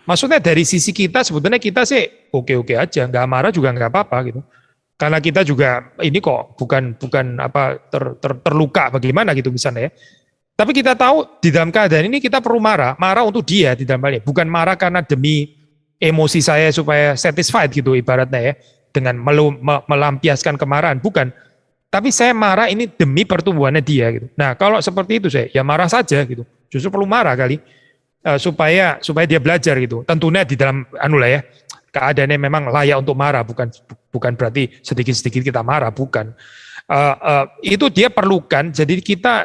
Maksudnya dari sisi kita sebetulnya kita sih oke-oke aja, nggak marah juga nggak apa-apa gitu. Karena kita juga ini kok bukan terluka bagaimana gitu misalnya ya. Tapi kita tahu di dalam keadaan ini kita perlu marah untuk dia di dalam hal ini. Bukan marah karena demi emosi saya supaya satisfied gitu ibaratnya ya. Dengan melampiaskan kemarahan, bukan. Tapi saya marah ini demi pertumbuhannya dia gitu. Nah kalau seperti itu saya, ya marah saja gitu. Justru perlu marah kali. Supaya dia belajar gitu. Tentunya di dalam ya, keadaannya memang layak untuk marah, bukan berarti sedikit-sedikit kita marah, bukan. Itu dia perlukan, jadi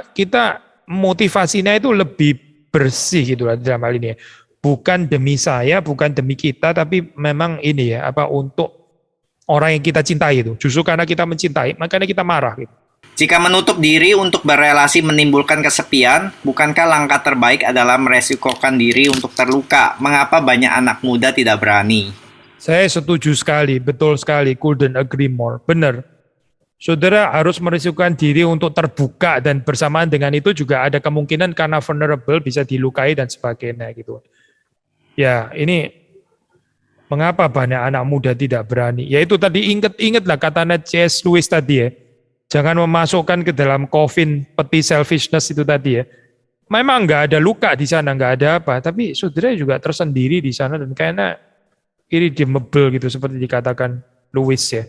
kita motivasinya itu lebih bersih gitu lah dalam hal ini. Bukan demi saya, bukan demi kita, tapi memang ini ya, untuk orang yang kita cintai itu. Justru karena kita mencintai, makanya kita marah gitu. Jika menutup diri untuk berelasi menimbulkan kesepian, bukankah langkah terbaik adalah meresikokan diri untuk terluka? Mengapa banyak anak muda tidak berani? Saya setuju sekali, betul sekali, couldn't agree more. Benar. Saudara harus merisikokan diri untuk terbuka dan bersamaan dengan itu juga ada kemungkinan karena vulnerable bisa dilukai dan sebagainya gitu. Ya ini mengapa banyak anak muda tidak berani? Ya itu tadi ingatlah katanya C.S. Lewis tadi ya. Jangan memasukkan ke dalam coffin peti selfishness itu tadi ya. Memang nggak ada luka di sana, nggak ada apa. Tapi saudara juga tersendiri di sana dan kayaknya irredeemable gitu seperti dikatakan Lewis ya.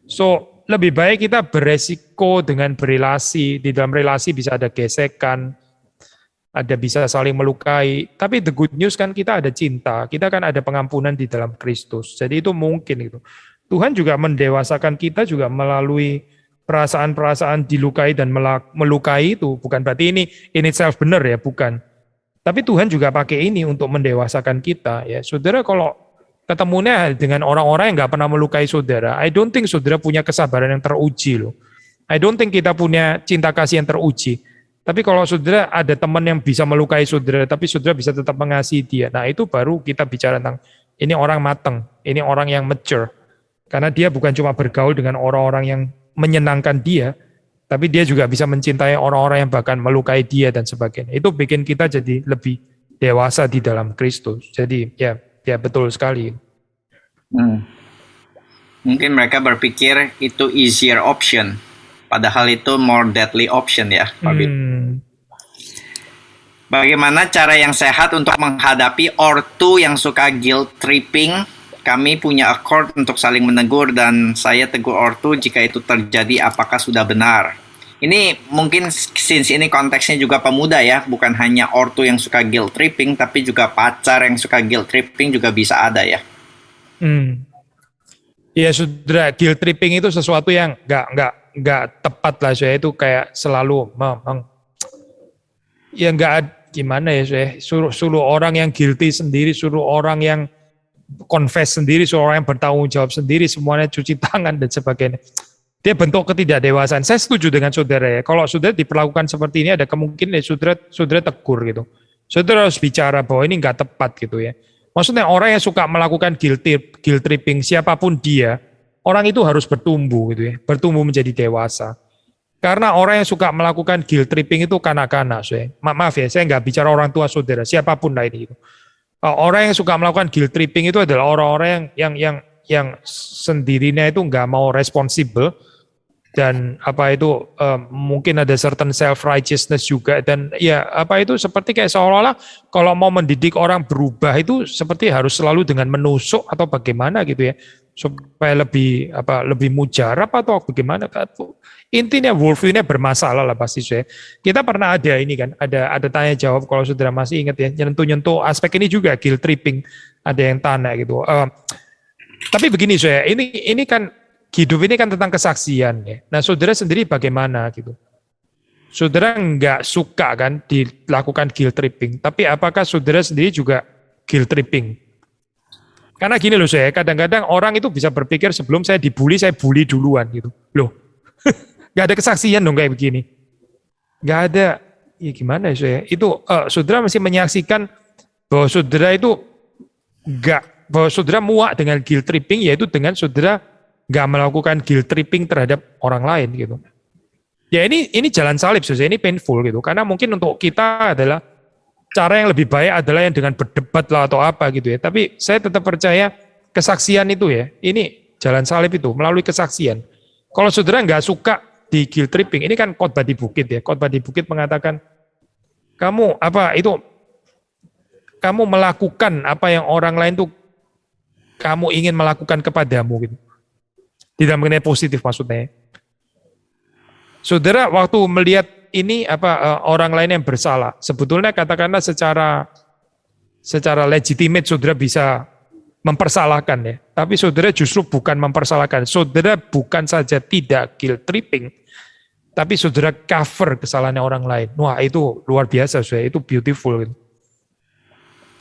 So lebih baik kita beresiko dengan berelasi. Di dalam relasi bisa ada gesekan, ada bisa saling melukai. Tapi the good news kan kita ada cinta, kita kan ada pengampunan di dalam Kristus. Jadi itu mungkin itu. Tuhan juga mendewasakan kita juga melalui perasaan-perasaan dilukai dan melukai itu bukan berarti ini in itself benar ya, bukan. Tapi Tuhan juga pakai ini untuk mendewasakan kita ya. Saudara kalau ketemunya dengan orang-orang yang nggak pernah melukai saudara, I don't think saudara punya kesabaran yang teruji loh. I don't think kita punya cinta kasih yang teruji. Tapi kalau saudara ada teman yang bisa melukai saudara, tapi saudara bisa tetap mengasihi dia, nah itu baru kita bicara tentang ini orang mateng, ini orang yang mature. Karena dia bukan cuma bergaul dengan orang-orang yang menyenangkan dia, tapi dia juga bisa mencintai orang-orang yang bahkan melukai dia dan sebagainya. Itu bikin kita jadi lebih dewasa di dalam Kristus. Jadi ya betul sekali. Mungkin mereka berpikir itu easier option, padahal itu more deadly option ya, Pak Bin. Bagaimana cara yang sehat untuk menghadapi ortu yang suka guilt tripping? Kami punya accord untuk saling menegur dan saya tegur ortu jika itu terjadi apakah sudah benar. Ini mungkin since ini konteksnya juga pemuda ya, bukan hanya ortu yang suka guilt tripping, tapi juga pacar yang suka guilt tripping juga bisa ada ya. Ya saudara, guilt tripping itu sesuatu yang nggak tepat lah, saya itu kayak selalu ya nggak gimana ya, saya suruh orang yang guilty sendiri, suruh orang yang confess sendiri, suruh orang yang bertanggung jawab sendiri, semuanya cuci tangan dan sebagainya. Dia bentuk ketidakdewasaan. Saya setuju dengan saudara ya. Kalau saudara diperlakukan seperti ini, ada kemungkinan ya saudara tegur gitu. Saudara harus bicara bahwa ini nggak tepat gitu ya. Maksudnya orang yang suka melakukan guilt tripping, siapapun dia, orang itu harus bertumbuh gitu ya, bertumbuh menjadi dewasa. Karena orang yang suka melakukan guilt tripping itu kanak-kanak, maaf ya, saya nggak bicara orang tua saudara, siapapun lah ini. Gitu. Orang yang suka melakukan guilt tripping itu adalah orang-orang yang sendirinya itu nggak mau responsibel dan mungkin ada certain self righteousness juga, dan ya itu seperti kayak seolah-olah kalau mau mendidik orang berubah itu seperti harus selalu dengan menusuk atau bagaimana gitu ya, supaya lebih mujarab atau bagaimana. Intinya worldview-nya bermasalah lah pasti saya. Kita pernah ada ini kan, ada tanya jawab kalau saudara masih ingat ya, nyentuh aspek ini juga guilt tripping, ada yang tanya gitu. Tapi begini saya, ini kan hidup ini kan tentang kesaksian ya. Nah saudara sendiri bagaimana gitu? Saudara nggak suka kan dilakukan guilt tripping, tapi apakah saudara sendiri juga guilt tripping? Karena gini loh saya, kadang-kadang orang itu bisa berpikir sebelum saya dibully, saya bully duluan gitu. Loh, nggak ada kesaksian dong kayak begini. Nggak ada, ya gimana ya saya? Itu saudara masih menyaksikan bahwa saudara itu bahwa saudara muak dengan guilt tripping, yaitu dengan saudara nggak melakukan guilt tripping terhadap orang lain gitu. Ya ini jalan salib saudara, ini painful gitu. Karena mungkin untuk kita adalah cara yang lebih baik adalah yang dengan berdebat lah atau apa gitu ya. Tapi saya tetap percaya kesaksian itu ya, ini jalan salib itu melalui kesaksian. Kalau saudara nggak suka di guilt tripping, ini kan khotbah di bukit ya. Khotbah di bukit mengatakan kamu melakukan apa yang orang lain tuh kamu ingin melakukan kepadamu gitu. Tidak mengenai positif maksudnya. Saudara waktu melihat ini orang lain yang bersalah, sebetulnya katakanlah secara legitimate saudara bisa mempersalahkan ya. Tapi saudara justru bukan mempersalahkan. Saudara bukan saja tidak guilt tripping, tapi saudara cover kesalahannya orang lain. Wah itu luar biasa saudara, itu beautiful gitu.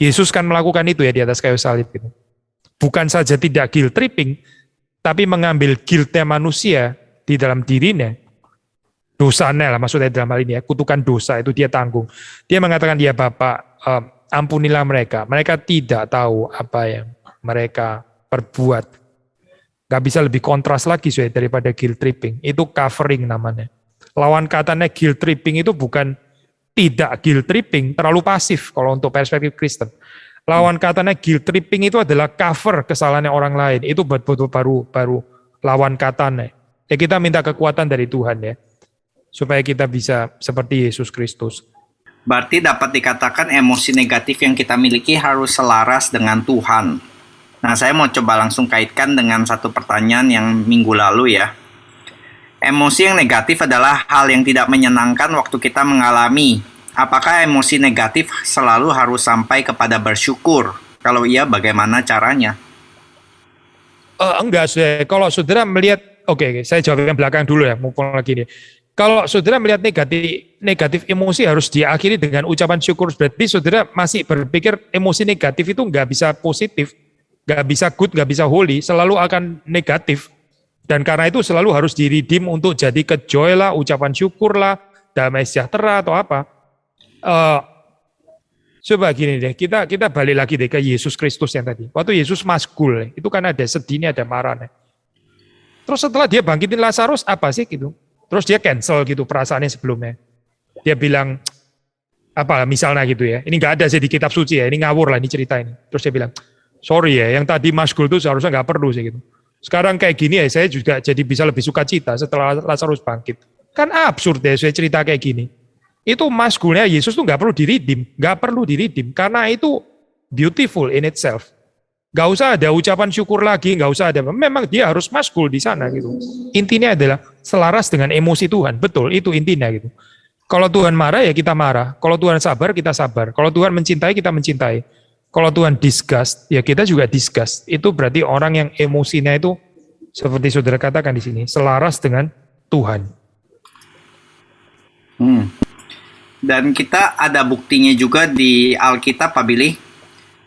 Yesus kan melakukan itu ya di atas kayu salib gitu. Bukan saja tidak guilt tripping, tapi mengambil guilt-nya manusia di dalam dirinya. Dosanya lah maksudnya dalam hal ini ya, kutukan dosa itu dia tanggung. Dia mengatakan, ya Bapak, ampunilah mereka. Mereka tidak tahu apa yang mereka perbuat. Gak bisa lebih kontras lagi daripada guilt tripping. Itu covering namanya. Lawan katanya guilt tripping itu bukan tidak guilt tripping, terlalu pasif kalau untuk perspektif Kristen. Lawan katanya guilt tripping itu adalah cover kesalahannya orang lain. Itu betul-betul baru lawan katanya. Ya kita minta kekuatan dari Tuhan ya, supaya kita bisa seperti Yesus Kristus. Berarti dapat dikatakan emosi negatif yang kita miliki harus selaras dengan Tuhan. Nah, saya mau coba langsung kaitkan dengan satu pertanyaan yang minggu lalu ya. Emosi yang negatif adalah hal yang tidak menyenangkan waktu kita mengalami. Apakah emosi negatif selalu harus sampai kepada bersyukur? Kalau iya, bagaimana caranya? Enggak, kalau saudara melihat oke, saya jawab yang belakang dulu ya, mumpung lagi nih. Kalau saudara melihat negatif emosi harus diakhiri dengan ucapan syukur, berarti saudara masih berpikir emosi negatif itu nggak bisa positif, nggak bisa good, nggak bisa holy, selalu akan negatif. Dan karena itu selalu harus diridim untuk jadi ke joy lah, ucapan syukur lah, damai sejahtera atau apa. Coba gini deh, kita balik lagi deh ke Yesus Kristus yang tadi. Waktu Yesus maskul, itu kan ada sedihnya, ada marahnya. Terus setelah dia bangkitin Lazarus, apa sih gitu? Terus dia cancel gitu perasaannya sebelumnya. Dia bilang, apa misalnya gitu ya, ini nggak ada sih di kitab suci ya, ini ngawur lah ini cerita ini. Terus dia bilang, sorry ya, yang tadi maskul itu seharusnya nggak perlu sih gitu. Sekarang kayak gini ya, saya juga jadi bisa lebih sukacita setelah Lazarus bangkit. Kan absurd ya saya cerita kayak gini. Itu maskulnya Yesus tuh nggak perlu diridim, karena itu beautiful in itself. Gak usah ada ucapan syukur lagi, gak usah ada. Memang dia harus maskul di sana gitu. Intinya adalah selaras dengan emosi Tuhan. Betul, itu intinya gitu. Kalau Tuhan marah ya kita marah. Kalau Tuhan sabar kita sabar. Kalau Tuhan mencintai kita mencintai. Kalau Tuhan disgust ya kita juga disgust. Itu berarti orang yang emosinya itu seperti saudara katakan di sini selaras dengan Tuhan. Dan kita ada buktinya juga di Alkitab, Pak Billy,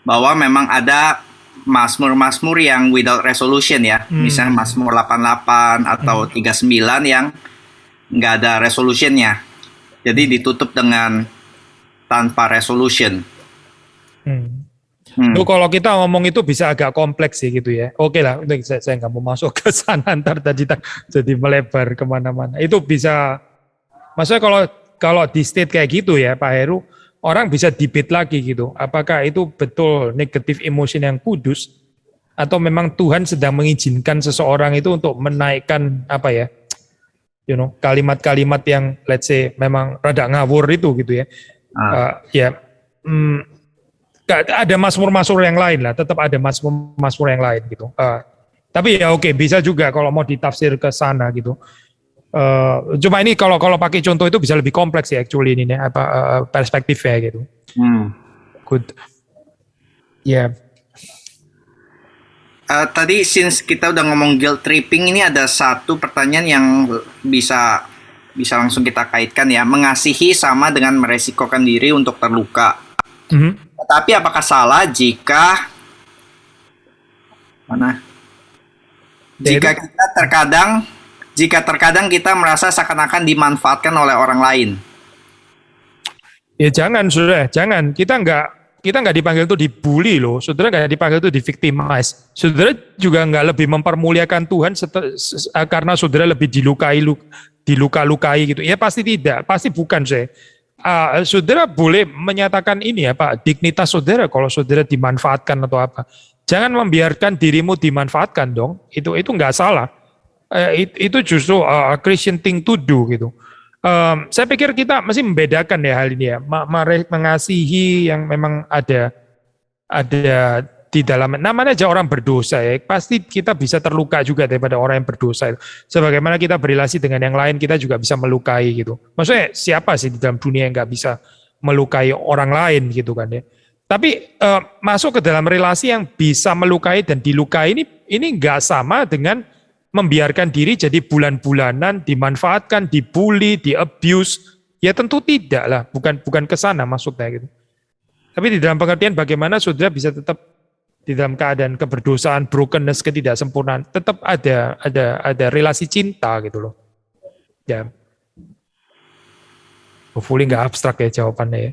bahwa memang ada Mazmur-Mazmur yang without resolution ya. Misalnya Mazmur 88 atau 39 yang nggak ada resolutionnya. Jadi ditutup dengan tanpa resolution. Kalau kita ngomong itu bisa agak kompleks sih gitu ya. Oke lah, saya nggak mau masuk ke sana ntar tadi jadi melebar kemana-mana. Itu bisa, maksudnya kalau di state kayak gitu ya Pak Heru, orang bisa debate lagi gitu, apakah itu betul negatif emotion yang kudus, atau memang Tuhan sedang mengizinkan seseorang itu untuk menaikkan apa ya, kalimat-kalimat yang let's say memang rada ngawur itu gitu ya. Ada mazmur-mazmur yang lain lah, tetap ada mazmur-mazmur yang lain gitu. Tapi ya oke, bisa juga kalau mau ditafsir ke sana gitu. Cuma ini kalau pakai contoh itu bisa lebih kompleks ya actually ini perspektifnya gitu. Good. Ya. Yeah. Tadi since kita udah ngomong guilt tripping, ini ada satu pertanyaan yang bisa langsung kita kaitkan ya. Mengasihi sama dengan meresikokan diri untuk terluka. Tapi apakah salah jika jika terkadang kita merasa seakan-akan dimanfaatkan oleh orang lain? Ya jangan, saudara, jangan. Kita nggak dipanggil itu dibully loh. Saudara nggak dipanggil itu di victimize. Saudara juga nggak lebih mempermuliakan Tuhan karena saudara lebih diluka-lukai gitu. Ya pasti tidak, pasti bukan saya. Saudara boleh menyatakan ini ya Pak, dignitas saudara kalau saudara dimanfaatkan atau apa. Jangan membiarkan dirimu dimanfaatkan dong. Itu nggak salah. Itu justru Christian thing to do gitu. Saya pikir kita masih membedakan ya hal ini ya, mengasihi yang memang ada di dalam, namanya aja orang berdosa ya, pasti kita bisa terluka juga daripada orang yang berdosa. Sebagaimana kita berrelasi dengan yang lain, kita juga bisa melukai gitu. Maksudnya siapa sih di dalam dunia yang nggak bisa melukai orang lain gitu kan ya. Tapi masuk ke dalam relasi yang bisa melukai dan dilukai ini nggak sama dengan membiarkan diri jadi bulan-bulanan, dimanfaatkan, dibully, di-abuse. Ya tentu tidak lah, bukan ke sana maksudnya gitu. Tapi di dalam pengertian bagaimana saudara bisa tetap di dalam keadaan keberdosaan, brokenness, ketidaksempurnaan, tetap ada relasi cinta gitu loh. Ya. Hopefully nggak abstrak ya jawabannya ya.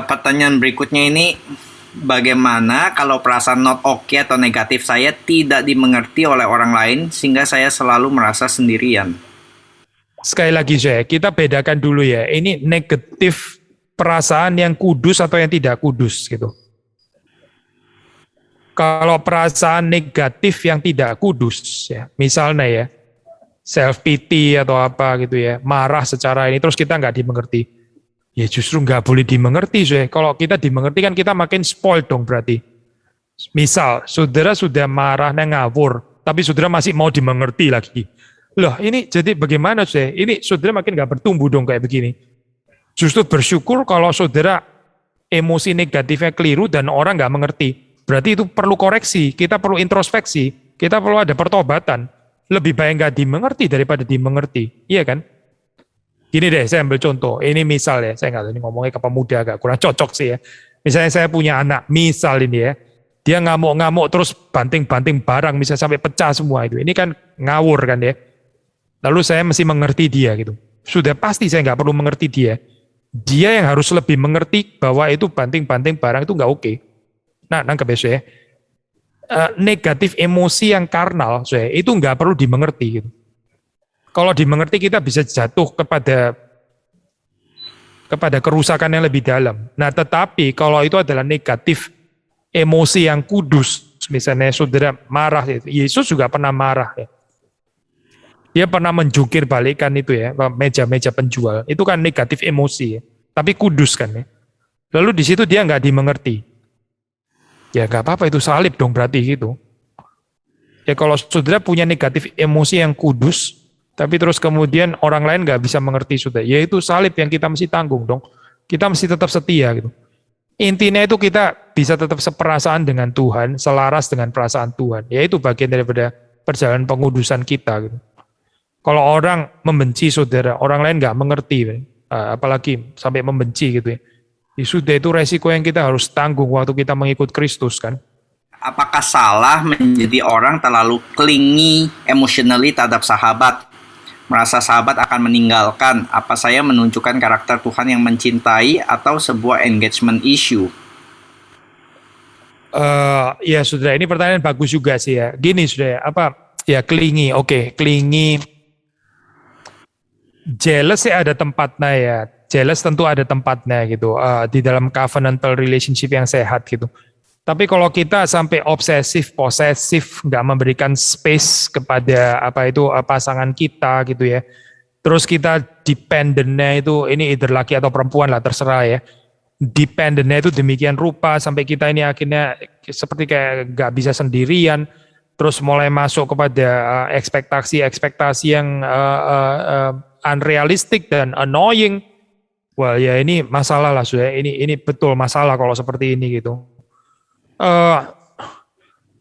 Pertanyaan berikutnya ini, bagaimana kalau perasaan not okay atau negatif saya tidak dimengerti oleh orang lain sehingga saya selalu merasa sendirian? Sekali lagi kita bedakan dulu ya, ini negatif perasaan yang kudus atau yang tidak kudus gitu. Kalau perasaan negatif yang tidak kudus ya, misalnya ya, self pity atau apa gitu ya, marah secara ini terus kita nggak dimengerti. Ya justru nggak boleh dimengerti Kalau kita dimengerti kan kita makin spoiled dong berarti. Misal saudara sudah marah ngawur, tapi saudara masih mau dimengerti lagi. Loh ini jadi bagaimana Ini saudara makin nggak bertumbuh dong kayak begini. Justru bersyukur kalau saudara emosi negatifnya keliru dan orang nggak mengerti. Berarti itu perlu koreksi, kita perlu introspeksi. Kita perlu ada pertobatan. Lebih baik nggak dimengerti daripada dimengerti. Iya kan? Gini deh, saya ambil contoh. Ini misal ya, saya nggak tahu ini ngomongnya ke pemuda agak kurang cocok sih ya. Misalnya saya punya anak, misal ini ya, dia ngamuk-ngamuk terus banting-banting barang, misalnya sampai pecah semua itu. Ini kan ngawur kan ya. Lalu saya mesti mengerti dia gitu. Sudah pasti saya nggak perlu mengerti dia. Dia yang harus lebih mengerti bahwa itu banting-banting barang itu nggak oke. Nah, nangkep ya saya. Negatif emosi yang karnal, saya itu nggak perlu dimengerti gitu. Kalau dimengerti kita bisa jatuh kepada kerusakan yang lebih dalam. Nah, tetapi kalau itu adalah negatif emosi yang kudus, misalnya saudara marah, Yesus juga pernah marah ya. Dia pernah menjungkir balikan itu ya, meja-meja penjual. Itu kan negatif emosi ya, tapi kudus kan ya. Lalu di situ dia nggak dimengerti. Ya nggak apa-apa, itu salib dong berarti gitu. Ya kalau saudara punya negatif emosi yang kudus, tapi terus kemudian orang lain nggak bisa mengerti saudara, ya itu salib yang kita mesti tanggung dong. Kita mesti tetap setia gitu. Intinya itu kita bisa tetap seperasaan dengan Tuhan, selaras dengan perasaan Tuhan. Ya itu bagian daripada perjalanan pengudusan kita gitu. Kalau orang membenci saudara, orang lain nggak mengerti, apalagi sampai membenci gitu ya. Ya sudah, itu resiko yang kita harus tanggung waktu kita mengikut Kristus kan. Apakah salah menjadi orang terlalu clingy emotionally terhadap sahabat? Merasa sahabat akan meninggalkan? Apa saya menunjukkan karakter Tuhan yang mencintai atau sebuah engagement issue? Ya saudara, ini pertanyaan bagus juga sih ya. Gini saudara, ya clingy, oke, clingy. Jealous ya ada tempatnya ya. Jealous tentu ada tempatnya gitu, di dalam covenantal relationship yang sehat gitu. Tapi kalau kita sampai obsesif, posesif, nggak memberikan space kepada pasangan kita gitu ya. Terus kita dependentnya itu, ini either laki atau perempuan lah terserah ya. Dependentnya itu demikian rupa sampai kita ini akhirnya seperti kayak nggak bisa sendirian. Terus mulai masuk kepada ekspektasi-ekspektasi yang unrealistic dan annoying. Wah ya ini masalah lah sudah, ini betul masalah kalau seperti ini gitu.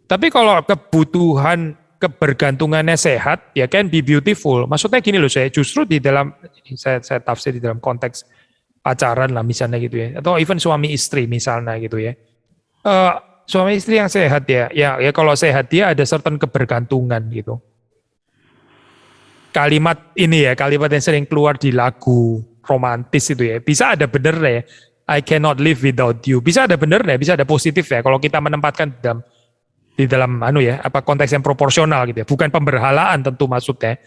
Tapi kalau kebutuhan kebergantungannya sehat, ya can be beautiful. Maksudnya gini loh, saya justru di dalam, saya tafsir di dalam konteks pacaran lah misalnya gitu ya, atau even suami istri misalnya gitu ya. Suami istri yang sehat ya kalau sehat dia ada certain kebergantungan gitu. Kalimat ini ya, kalimat yang sering keluar di lagu romantis itu ya, bisa ada benernya ya, I cannot live without you, bisa ada benernya, bisa ada positif ya, kalau kita menempatkan di dalam konteks yang proporsional gitu ya, bukan pemberhalaan tentu maksudnya,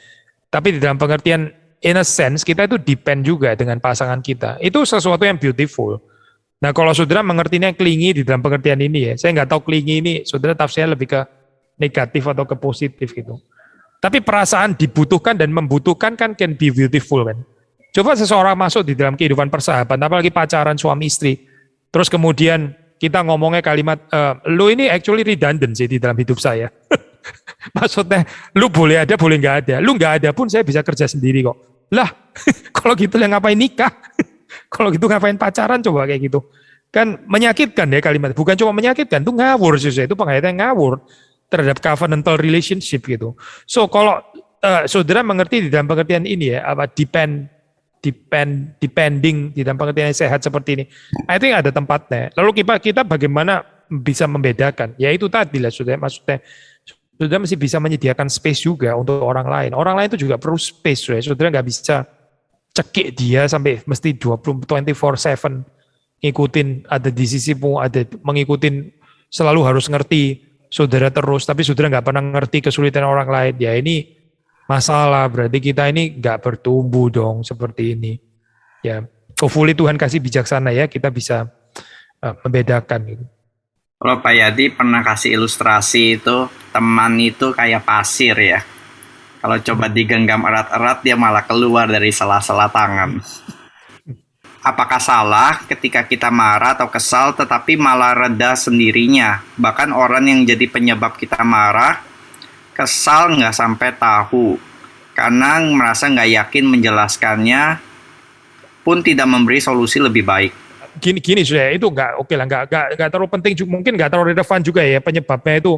tapi di dalam pengertian in a sense kita itu depend juga dengan pasangan kita, itu sesuatu yang beautiful. Nah kalau saudara mengertinya clingy di dalam pengertian ini ya, saya nggak tahu clingy ini saudara tafsirnya lebih ke negatif atau ke positif gitu. Tapi perasaan dibutuhkan dan membutuhkan kan can be beautiful kan. Coba seseorang masuk di dalam kehidupan persahabatan, apalagi pacaran suami istri, terus kemudian kita ngomongnya kalimat, lu ini actually redundant sih di dalam hidup saya. Maksudnya, lu boleh ada, boleh nggak ada. Lu nggak ada pun saya bisa kerja sendiri kok. Lah, kalau gitu yang ngapain nikah? Kalau gitu ngapain pacaran coba kayak gitu. Kan menyakitkan ya kalimat, bukan cuma menyakitkan, itu ngawur sih, itu pengertian ngawur terhadap covenantal relationship gitu. So kalau saudara mengerti di dalam pengertian ini ya, depending di dalam pengertian yang sehat seperti ini, I think ada tempatnya. Lalu kita bagaimana bisa membedakan? Ya itu tadi lah sudah, maksudnya saudara mesti bisa menyediakan space juga untuk orang lain. Orang lain itu juga perlu space, saudara nggak bisa cekik dia sampai mesti 24/7 ngikutin, ada di sisimu, ada mengikutin, selalu harus ngerti saudara terus, tapi saudara nggak pernah ngerti kesulitan orang lain. Ya ini masalah, berarti kita ini nggak bertumbuh dong seperti ini. Ya, hopefully Tuhan kasih bijaksana ya, kita bisa membedakan gitu. Kalau Pak Yadi pernah kasih ilustrasi itu, teman itu kayak pasir ya. Kalau coba digenggam erat-erat, dia malah keluar dari sela-sela tangan. Apakah salah ketika kita marah atau kesal, tetapi malah reda sendirinya? Bahkan orang yang jadi penyebab kita marah, kesal nggak sampai tahu, karena merasa nggak yakin menjelaskannya, pun tidak memberi solusi lebih baik. Gini sudah, itu nggak oke lah, nggak terlalu penting, mungkin nggak terlalu relevan juga ya penyebabnya itu.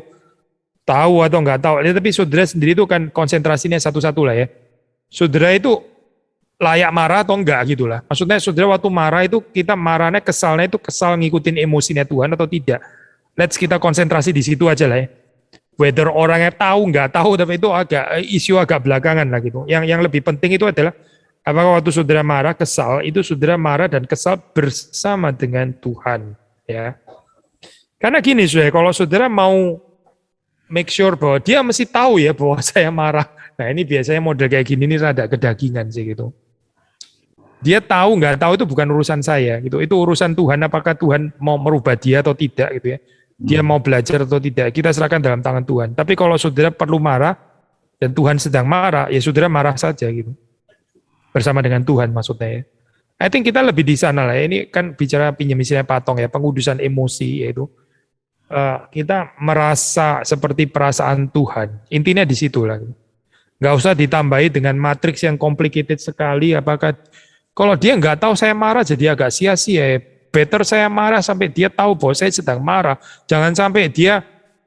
tahu atau nggak tahu. Ya, tapi saudara sendiri itu kan konsentrasinya satu-satu lah ya. Saudara itu layak marah atau enggak gitu lah. Maksudnya saudara waktu marah itu kita marahnya kesalnya itu kesal ngikutin emosinya Tuhan atau tidak. Let's kita konsentrasi di situ aja lah ya. Whether orangnya tahu nggak tahu, tapi itu agak isu agak belakangan lah gitu. Yang lebih penting itu adalah apakah waktu saudara marah kesal itu saudara marah dan kesal bersama dengan Tuhan ya. Karena gini saudara, kalau saudara mau make sure bahwa dia mesti tahu ya bahwa saya marah. Nah ini biasanya model kayak gini ini rada kedagingan sih gitu. Dia tahu nggak tahu itu bukan urusan saya gitu. Itu urusan Tuhan, apakah Tuhan mau merubah dia atau tidak gitu ya. Dia mau belajar atau tidak, kita serahkan dalam tangan Tuhan. Tapi kalau saudara perlu marah dan Tuhan sedang marah, ya saudara marah saja gitu. Bersama dengan Tuhan maksudnya ya. I think kita lebih di sana lah ya. Ini kan bicara pinjam misalnya patong ya, pengudusan emosi yaitu kita merasa seperti perasaan Tuhan. Intinya di situ lah. Nggak usah ditambahi dengan matriks yang complicated sekali. Apakah kalau dia nggak tahu saya marah jadi agak sia-sia ya. Better saya marah sampai dia tahu bahwa saya sedang marah. Jangan sampai dia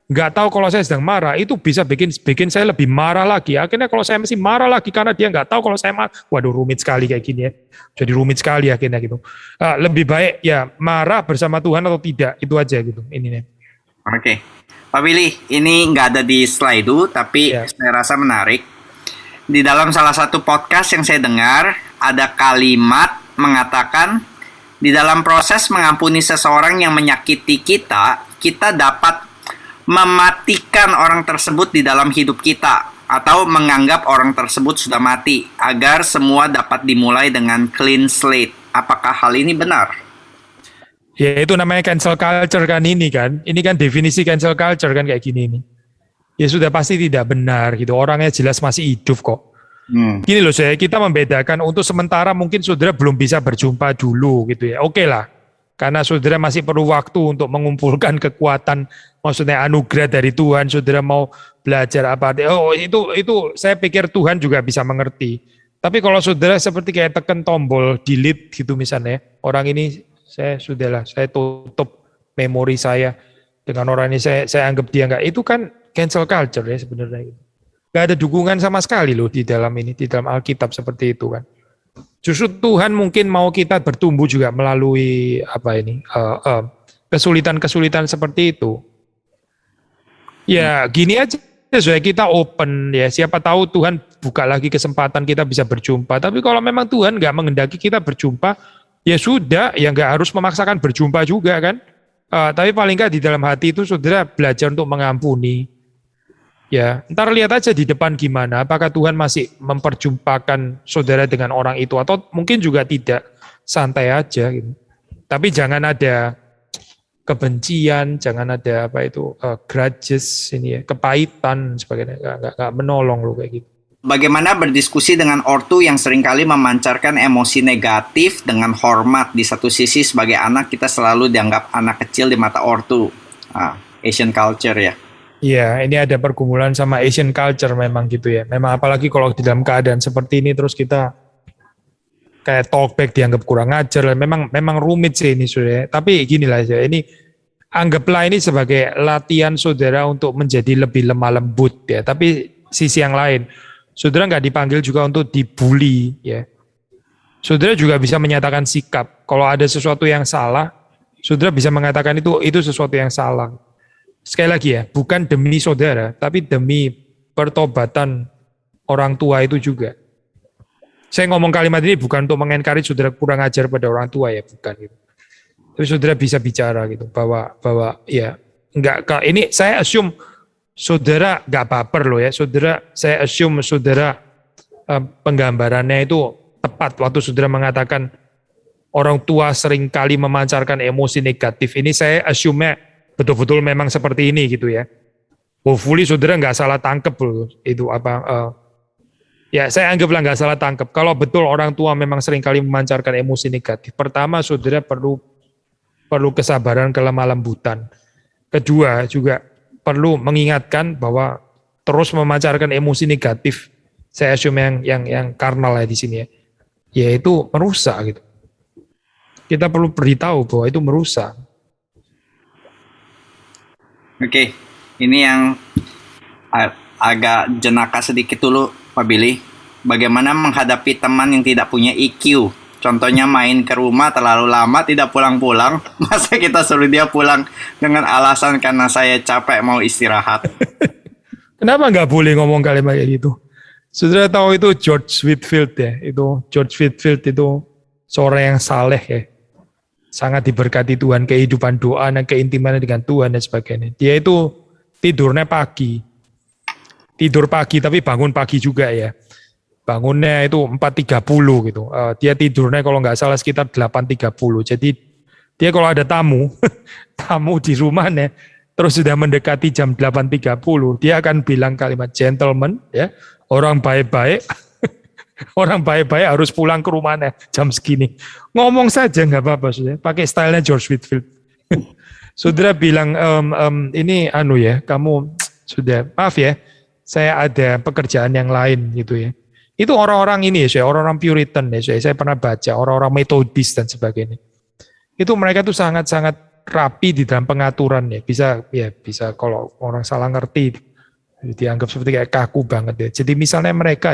nggak tahu kalau saya sedang marah. Itu bisa bikin saya lebih marah lagi. Akhirnya kalau saya masih marah lagi karena dia nggak tahu kalau saya marah. Waduh rumit sekali kayak gini ya. Jadi rumit sekali akhirnya gitu. Lebih baik ya marah bersama Tuhan atau tidak. Itu aja gitu. Ini nih. Oke. Pak Billy, ini nggak ada di slide itu, tapi saya rasa menarik. Di dalam salah satu podcast yang saya dengar, ada kalimat mengatakan, di dalam proses mengampuni seseorang yang menyakiti kita, kita dapat mematikan orang tersebut di dalam hidup kita, atau menganggap orang tersebut sudah mati, agar semua dapat dimulai dengan clean slate. Apakah hal ini benar? Ya itu namanya cancel culture kan ini kan. Ini kan definisi cancel culture kan kayak gini nih. Ya sudah pasti tidak benar gitu. Orangnya jelas masih hidup kok. Gini loh saya, kita membedakan untuk sementara mungkin saudara belum bisa berjumpa dulu gitu ya. Oke lah, karena saudara masih perlu waktu untuk mengumpulkan kekuatan, maksudnya anugerah dari Tuhan. Saudara mau belajar apa? Oh itu saya pikir Tuhan juga bisa mengerti. Tapi kalau saudara seperti kayak tekan tombol delete gitu misalnya, orang ini saya tutup memori saya dengan orang ini saya anggap dia enggak. Itu kan cancel culture ya sebenarnya. Gak ada dukungan sama sekali loh di dalam Alkitab seperti itu kan. Justru Tuhan mungkin mau kita bertumbuh juga melalui kesulitan-kesulitan seperti itu. Ya gini aja, supaya kita open ya. Siapa tahu Tuhan buka lagi kesempatan kita bisa berjumpa. Tapi kalau memang Tuhan nggak menghendaki kita berjumpa, ya sudah, ya nggak harus memaksakan berjumpa juga kan. Tapi paling nggak di dalam hati itu saudara belajar untuk mengampuni. Ya, ntar lihat aja di depan gimana, apakah Tuhan masih memperjumpakan saudara dengan orang itu atau mungkin juga tidak, santai aja gitu. Tapi jangan ada kebencian, jangan ada grudges ini ya, kepahitan sebagainya, nggak menolong loh kayak gitu. Bagaimana berdiskusi dengan ortu yang seringkali memancarkan emosi negatif dengan hormat. Di satu sisi sebagai anak kita selalu dianggap anak kecil di mata ortu. Asian culture ya. Iya, ini ada pergumulan sama Asian culture memang gitu ya. Memang apalagi kalau di dalam keadaan seperti ini terus kita kayak talkback dianggap kurang ajar. Memang rumit sih ini saudara. Tapi gini lah ya, ini anggaplah ini sebagai latihan saudara untuk menjadi lebih lemah lembut ya. Tapi sisi yang lain, saudara nggak dipanggil juga untuk dibully ya. Saudara juga bisa menyatakan sikap. Kalau ada sesuatu yang salah, saudara bisa mengatakan itu sesuatu yang salah. Sekali lagi ya, bukan demi saudara, tapi demi pertobatan orang tua itu juga. Saya ngomong kalimat ini bukan untuk mengencourage saudara kurang ajar pada orang tua ya, bukan gitu. Tapi saudara bisa bicara gitu bahwa ya enggak, ini saya assume saudara enggak baper loh ya, saya assume saudara penggambarannya itu tepat waktu saudara mengatakan orang tua seringkali memancarkan emosi negatif. Ini saya assume betul-betul memang seperti ini gitu ya. Hopefully saudara nggak salah tangkep loh itu ya saya anggaplah nggak salah tangkep. Kalau betul orang tua memang seringkali memancarkan emosi negatif, pertama saudara perlu kesabaran, kelemah lembutan. Kedua juga perlu mengingatkan bahwa terus memancarkan emosi negatif, saya assume yang karnal ya di sini ya, yaitu merusak gitu. Kita perlu beritahu bahwa itu merusak. Oke, ini yang agak jenaka sedikit dulu, Pak Billy. Bagaimana menghadapi teman yang tidak punya EQ? Contohnya main ke rumah terlalu lama tidak pulang-pulang. Masa kita suruh dia pulang dengan alasan karena saya capek mau istirahat. Kenapa nggak boleh ngomong kalimat kayak gitu? Saudara tahu itu George Whitefield ya, itu George Whitefield itu seorang yang saleh ya, sangat diberkati Tuhan, kehidupan doa dan keintimannya dengan Tuhan dan sebagainya. Dia itu tidurnya pagi, tidur pagi tapi bangun pagi juga ya. Bangunnya itu 4.30 gitu. Dia tidurnya kalau nggak salah sekitar 8.30. Jadi dia kalau ada tamu, tamu di rumahnya, terus sudah mendekati jam 8.30, dia akan bilang kalimat gentleman, ya, orang baik-baik, orang baik-baik harus pulang ke rumahnya jam segini. Ngomong saja nggak apa-apa, sudah. Pakai stylenya George Whitefield. Saudara bilang, ini ya, kamu sudah, maaf ya, saya ada pekerjaan yang lain gitu ya. Itu orang-orang ini ya, orang-orang Puritan ya, saya pernah baca, orang-orang Metodis dan sebagainya. Itu mereka tuh sangat-sangat rapi di dalam pengaturan ya, bisa kalau orang salah ngerti dianggap seperti kayak kaku banget ya. Jadi misalnya mereka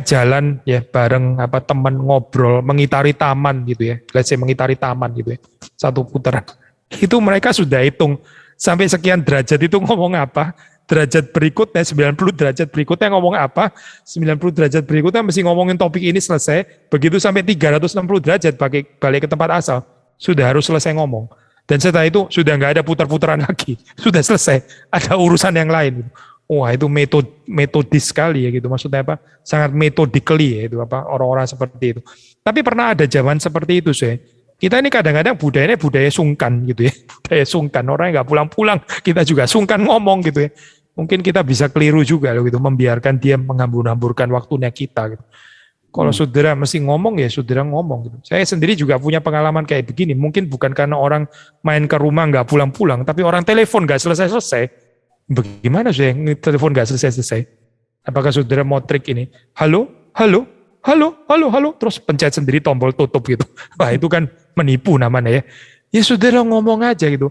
jalan ya bareng teman ngobrol mengitari taman gitu ya, let's say mengitari taman gitu ya, satu putaran. Itu mereka sudah hitung sampai sekian derajat itu ngomong apa, derajat berikutnya 90 derajat berikutnya ngomong apa, 90 derajat berikutnya mesti ngomongin topik ini selesai, begitu sampai 360 derajat balik ke tempat asal, sudah harus selesai ngomong. Dan setelah itu sudah nggak ada putar-putaran lagi, sudah selesai, ada urusan yang lain. Wah itu metodis sekali ya gitu, maksudnya sangat metodically ya itu orang-orang seperti itu. Tapi pernah ada zaman seperti itu sih. Kita ini kadang-kadang budayanya budaya sungkan gitu ya, budaya sungkan, orang yang nggak pulang-pulang, kita juga sungkan ngomong gitu ya. Mungkin kita bisa keliru juga loh gitu, membiarkan dia menghambur-hamburkan waktunya kita gitu. Kalau saudara mesti ngomong ya saudara ngomong gitu. Saya sendiri juga punya pengalaman kayak begini, mungkin bukan karena orang main ke rumah nggak pulang-pulang, tapi orang telepon nggak selesai-selesai. Bagaimana sih telepon nggak selesai-selesai? Apakah saudara mau trik ini? Halo, halo, halo, halo, halo, terus pencet sendiri tombol tutup gitu. Wah itu kan menipu namanya ya. Ya saudara ngomong aja gitu.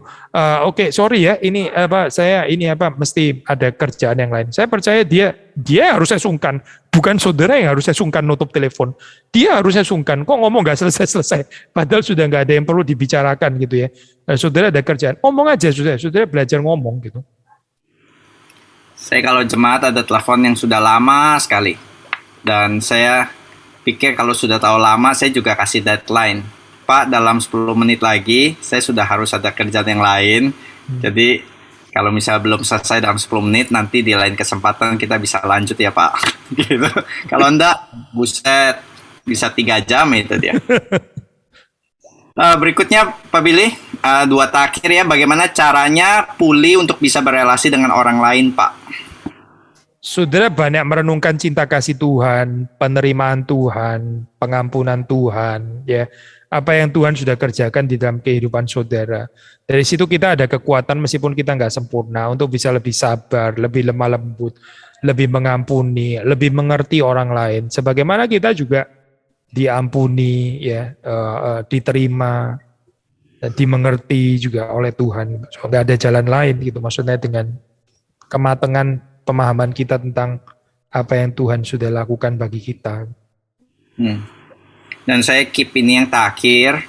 Oke, sorry ya, ini saya mesti ada kerjaan yang lain. Saya percaya dia harusnya sungkan, bukan saudara yang harusnya sungkan nutup telepon. Dia harusnya sungkan. Kok ngomong nggak selesai-selesai? Padahal sudah nggak ada yang perlu dibicarakan gitu ya. Saudara ada kerjaan, ngomong aja saudara belajar ngomong gitu. Saya kalau jemaat ada telepon yang sudah lama sekali. Dan saya pikir kalau sudah tahu lama, saya juga kasih deadline. Pak, dalam 10 menit lagi, saya sudah harus ada kerjaan yang lain. Jadi, kalau misalnya belum selesai dalam 10 menit, nanti di lain kesempatan kita bisa lanjut ya Pak. Gitu. Kalau enggak, buset, bisa 3 jam itu dia. Berikutnya, Pak Billy, 2 terakhir ya, bagaimana caranya pulih untuk bisa berelasi dengan orang lain, Pak? Saudara banyak merenungkan cinta kasih Tuhan, penerimaan Tuhan, pengampunan Tuhan, ya. Apa yang Tuhan sudah kerjakan di dalam kehidupan saudara. Dari situ kita ada kekuatan meskipun kita nggak sempurna untuk bisa lebih sabar, lebih lemah lembut, lebih mengampuni, lebih mengerti orang lain. Sebagaimana kita juga diampuni, ya, diterima, dimengerti juga oleh Tuhan. So, nggak ada jalan lain gitu. Maksudnya dengan kematangan pemahaman kita tentang apa yang Tuhan sudah lakukan bagi kita. Dan saya keep ini yang terakhir,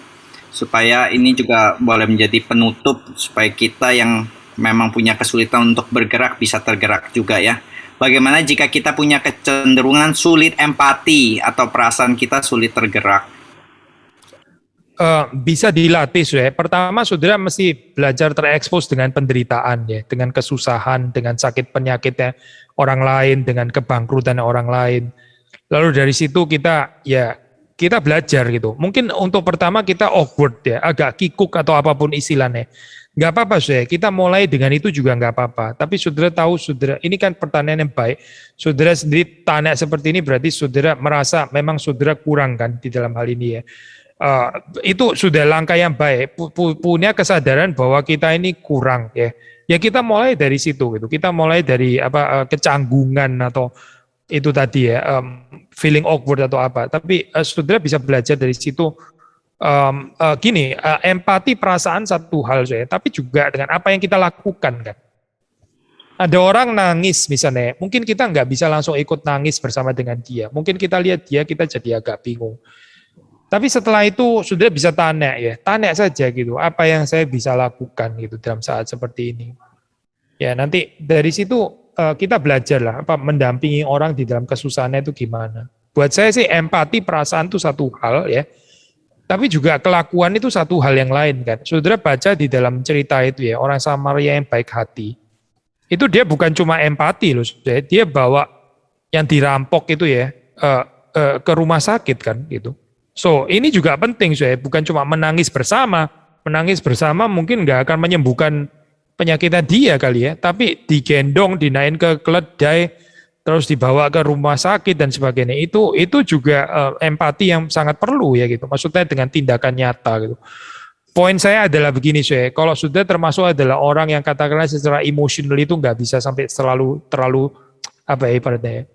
supaya ini juga boleh menjadi penutup, supaya kita yang memang punya kesulitan untuk bergerak bisa tergerak juga ya. Bagaimana jika kita punya kecenderungan sulit empati atau perasaan kita sulit tergerak? Bisa dilatih ya. Pertama saudara mesti belajar terekspos dengan penderitaan ya, dengan kesusahan, dengan sakit penyakitnya orang lain, dengan kebangkrutan orang lain. Lalu dari situ kita belajar gitu. Mungkin untuk pertama kita awkward ya, agak kikuk atau apapun istilahnya. Nggak apa-apa ya, kita mulai dengan itu juga nggak apa-apa. Tapi saudara tahu, saudara, ini kan pertanyaan yang baik. Saudara sendiri tanya seperti ini berarti saudara merasa memang saudara kurang kan di dalam hal ini ya. Itu sudah langkah yang baik, punya kesadaran bahwa kita ini kurang ya. Ya kita mulai dari situ gitu. Kita mulai dari kecanggungan atau itu tadi ya, feeling awkward atau apa. Tapi saudara bisa belajar dari situ. Empati perasaan satu hal saya, tapi juga dengan apa yang kita lakukan kan. Ada orang nangis misalnya, mungkin kita nggak bisa langsung ikut nangis bersama dengan dia. Mungkin kita lihat dia, kita jadi agak bingung. Tapi setelah itu sudah bisa tanya saja gitu, apa yang saya bisa lakukan gitu dalam saat seperti ini. Ya nanti dari situ kita belajar lah, apa mendampingi orang di dalam kesusahannya itu gimana. Buat saya sih empati, perasaan itu satu hal ya, tapi juga kelakuan itu satu hal yang lain kan. Saudara baca di dalam cerita itu ya, orang Samaria yang baik hati, itu dia bukan cuma empati loh, dia bawa yang dirampok itu ya ke rumah sakit kan gitu. So ini juga penting saya, bukan cuma menangis bersama mungkin nggak akan menyembuhkan penyakitnya dia kali ya, tapi digendong, dinaik ke keledai, terus dibawa ke rumah sakit dan sebagainya. Itu juga empati yang sangat perlu ya gitu. Maksudnya dengan tindakan nyata gitu. Poin saya adalah begini saya, kalau sudah termasuk adalah orang yang katakanlah secara emosional itu nggak bisa sampai terlalu apa ya ibaratnya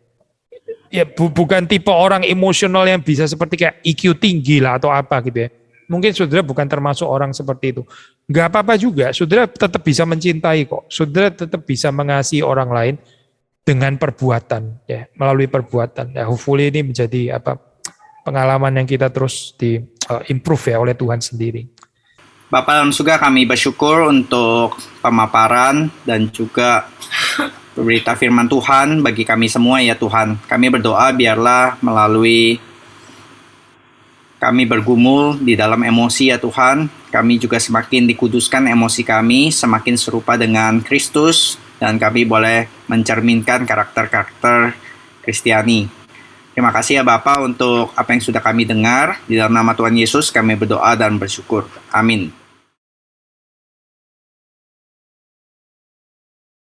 ya, bukan tipe orang emosional yang bisa seperti kayak IQ tinggi lah atau apa gitu ya. Mungkin saudara bukan termasuk orang seperti itu. Nggak apa-apa juga, saudara tetap bisa mencintai kok. Saudara tetap bisa mengasihi orang lain dengan perbuatan ya, melalui perbuatan. Ya, hopefully ini menjadi apa pengalaman yang kita terus di improve ya oleh Tuhan sendiri. Bapak dalam surga, kami bersyukur untuk pemaparan dan juga berita firman Tuhan bagi kami semua ya Tuhan. Kami berdoa biarlah melalui kami bergumul di dalam emosi ya Tuhan, kami juga semakin dikuduskan emosi kami, semakin serupa dengan Kristus, dan kami boleh mencerminkan karakter-karakter Kristiani. Terima kasih ya Bapak untuk apa yang sudah kami dengar. Di dalam nama Tuhan Yesus kami berdoa dan bersyukur. Amin.